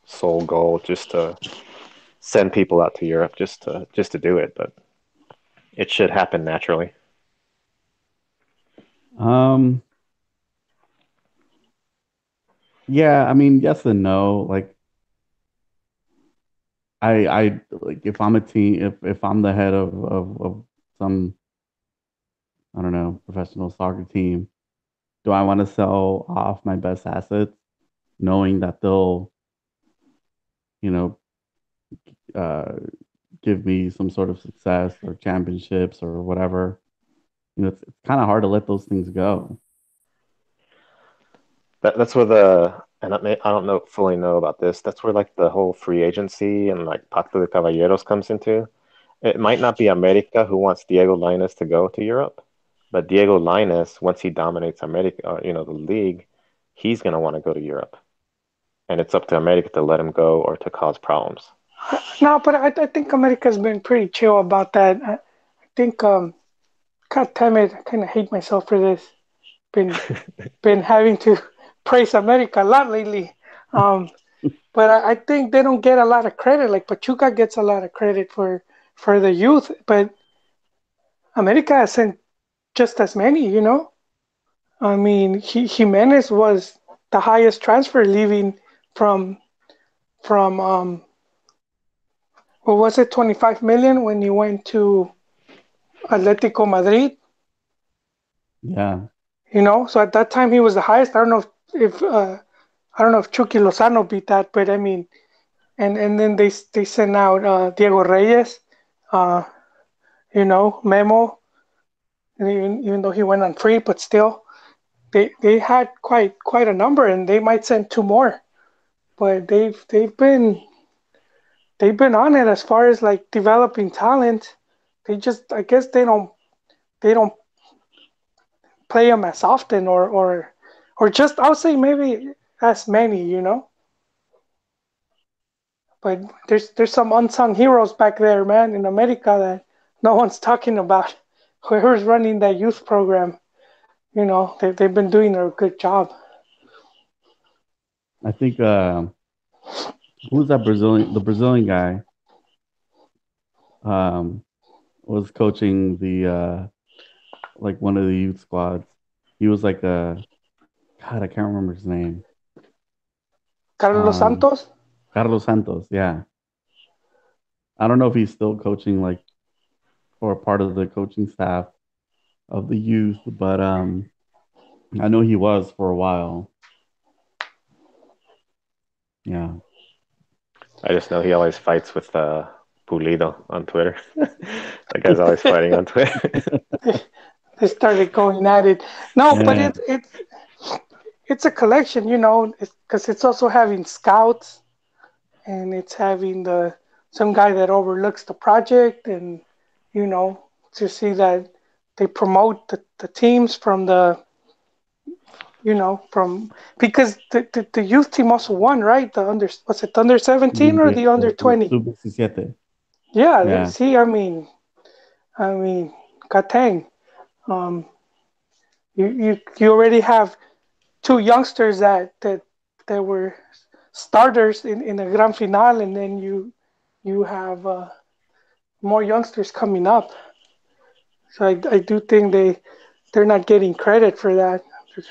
sole goal just to send people out to Europe just to do it, but it should happen naturally. Um, Yeah, I mean, yes and no. Like I like if I'm a team, if I'm the head of some, I don't know, professional soccer team, do I want to sell off my best assets, knowing that they'll, you know, uh, give me some sort of success or championships or whatever? It's kind of hard to let those things go. That's where the and I don't know fully know about this. That's where like the whole free agency and like Pacto de Caballeros comes into. It might not be America who wants Diego Lainez to go to Europe, but Diego Lainez, once he dominates America, the league, he's gonna want to go to Europe, and it's up to America to let him go or to cause problems. No, but I think America's been pretty chill about that. I think, God damn it, I kind of hate myself for this. Been been having to praise America a lot lately. Um, but I think they don't get a lot of credit. Like Pachuca gets a lot of credit for the youth, but America has sent just as many. I mean, Jimenez was the highest transfer leaving from what was it, 25 million when he went to Atletico Madrid. Yeah, So at that time he was the highest. I don't know if Chucky Lozano beat that, but I mean, and then they sent out Diego Reyes, uh, Memo, and even though he went on free, but still they had quite a number, and they might send two more. But they've been on it as far as like developing talent. They just, I guess, they don't play them as often, or just, I'll say maybe as many. But there's some unsung heroes back there, man, in America that no one's talking about. Whoever's running that youth program, they've been doing a good job. I think who's that Brazilian? The Brazilian guy um, was coaching the like one of the youth squads. He was like a God, I can't remember his name. Carlos Um, Santos. Carlos Santos. Yeah, I don't know if he's still coaching like or part of the coaching staff of the youth, but I know he was for a while. Yeah. I just know he always fights with Pulido on Twitter. That guy's always fighting on Twitter. They started going at it. No, but Yeah. it's a collection, because it's also having scouts, and it's having the some guy that overlooks the project, and you know to see that they promote the teams from from because the youth team also won, right? The under, was it under 17 or the under The 20? Sub-17. Yeah, Yeah. see, I mean, god dang. um you already have two youngsters that were starters in the grand final, and then you have more youngsters coming up. So I do think they're not getting credit for that. They're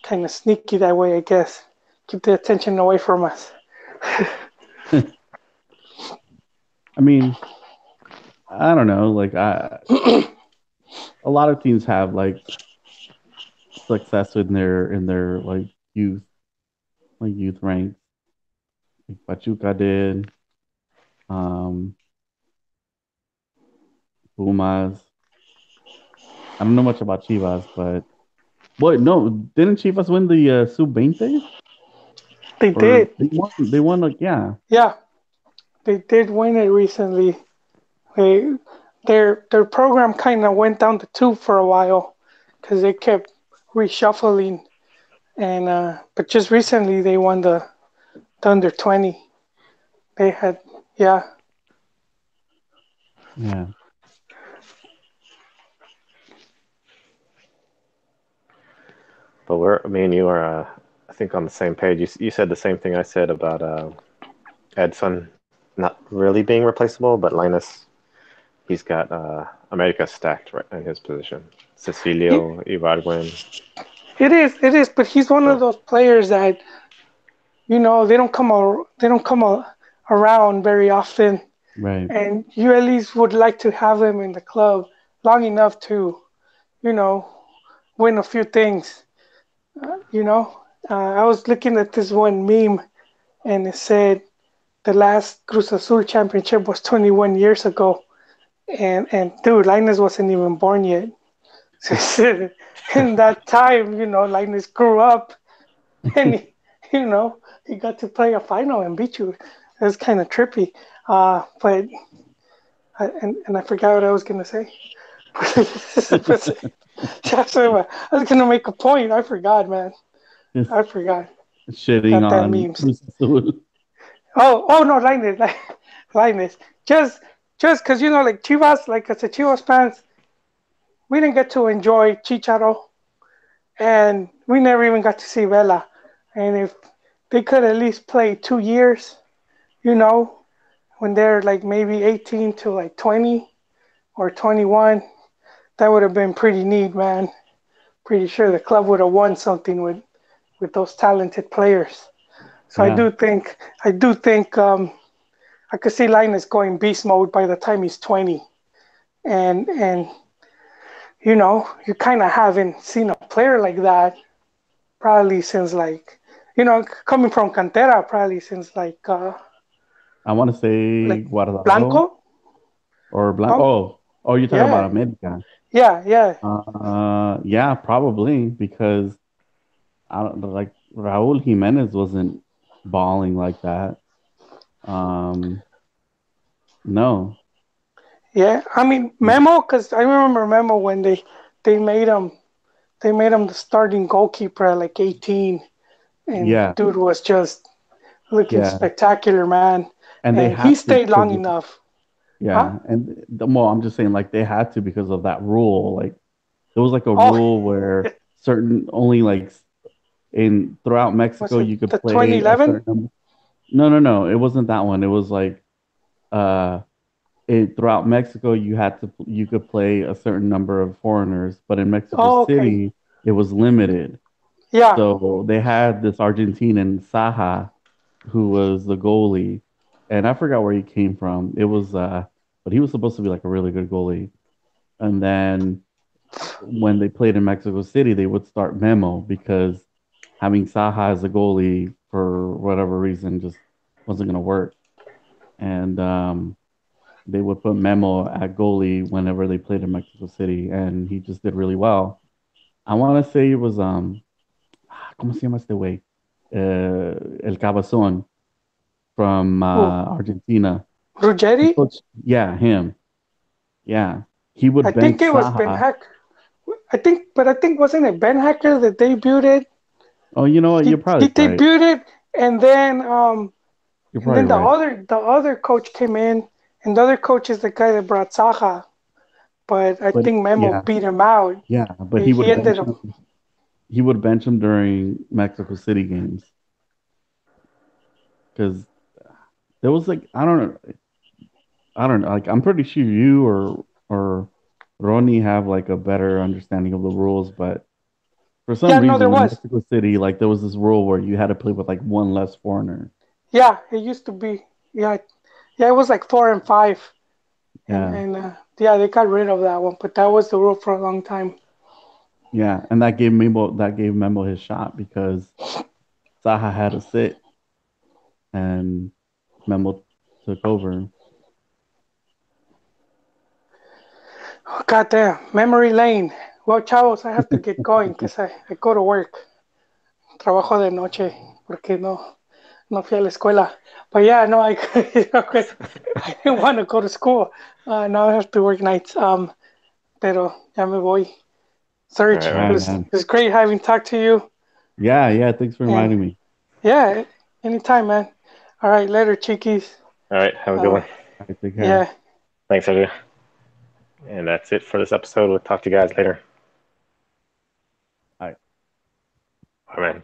kind of sneaky that way, I guess. Keep the attention away from us. I mean, I don't know. Like a lot of teams have like success in their like youth ranks. Like Pachuca did. Um, Pumas. I don't know much about Chivas, but what? No, didn't Chivas win the Sub-20? They Or did, they won? They won like yeah, yeah, they did win it recently. They, their program kind of went down the tube for a while because they kept reshuffling, and but just recently they won the under 20. They had, yeah. yeah. But me and you are, I think, on the same page. You said the same thing I said about Edson not really being replaceable, but Linus, he's got America stacked right in his position. It, Cecilio, Ibargüen. it is, but he's one of So those players that they don't around very often, Right. and you at least would like to have them in the club long enough to, you know, win a few things. You know, I was looking at this one meme, and it said the last Cruz Azul championship was 21 years ago, and dude, Linus wasn't even born yet. So in that time, Linus grew up, and he got to play a final and beat you. It was kind of trippy. But and I forgot what I was gonna say. But I was gonna make a point. I forgot, man. Just I forgot shitting that on memes. Cruz Azul. Oh no, Linus, Linus. Just because like Chivas, like as a Chivas fans, we didn't get to enjoy Chicharo, and we never even got to see Vela. And if they could at least play 2 years, you know, when they're like maybe 18 to like 20 or 21, that would have been pretty neat, man. Pretty sure the club would have won something with those talented players. So I Yeah. do think I could see Linus going beast mode by the time he's 20, and you kind of haven't seen a player like that probably since like coming from Cantera probably since I want to say like Guardado Blanco. or Blanco. Oh Oh, you're talking about yeah, America. yeah. Yeah, probably because I don't like Raúl Jimenez wasn't balling like that. Um, no. Yeah, I mean Memo, because I remember Memo when they made him the starting goalkeeper at like 18, and Yeah, dude was just looking yeah, spectacular, man. and they And he had to stayed long because of, enough, huh? yeah, and well, I'm just saying like they had to because of that rule. Like there was like a Oh, rule where certain only like in throughout was Mexico it you could the play a 2011? certain number. No, no, no, it wasn't that one. It was like uh throughout Mexico, you could play a certain number of foreigners, but in Mexico Oh, okay. City, it was limited. Yeah, So they had this Argentinian Saha who was the goalie, and I forgot where he came from. It was but he was supposed to be like a really good goalie. And then when they played in Mexico City, they would start Memo because having Saha as a goalie for whatever reason just wasn't going to work. And they would put Memo at goalie whenever they played in Mexico City, and he just did really well. I want to say it was ¿cómo se llama este güey? El Cabazón from who? Argentina. He Ruggeri? coached, yeah, him. Yeah, he I would bench think it was Ben Saha. Hacker. I think wasn't it Ben Hacker that debuted it? Oh, you know what? He You're he probably right. debuted it, and then You're and probably then the right. other the other coach came in, and the other coach is the guy that brought Saha. But I But think Memo yeah, beat him out. yeah, but He ended up. he would bench him during Mexico City games because there was like I don't know. Like I'm pretty sure you or Ronnie have like a better understanding of the rules, but for some Yeah, no, there reason in was. Mexico City, like there was this rule where you had to play with like one less foreigner. Yeah, it used to be. Yeah, yeah, it was like 4 and 5, and Yeah, and yeah, they got rid of that one, but that was the rule for a long time. yeah, and that gave Memo his shot because Saha had to sit and Memo took over. Oh, God damn, memory lane. Well, chavos, I have to get going because I go to work. Trabajo de noche porque no fui a la escuela. But yeah, no, I I didn't want to go to school. Now I have to work nights. Pero ya me voy. All Serge, right, All man. right, it man. was great having talked to you. Yeah, yeah. Thanks for And reminding me. yeah, anytime, man. All right, later, cheekies. All right, have a good Uh, one. All right, take care. yeah. Thanks, everyone. And that's it for this episode. We'll talk to you guys later. All right. All right, man.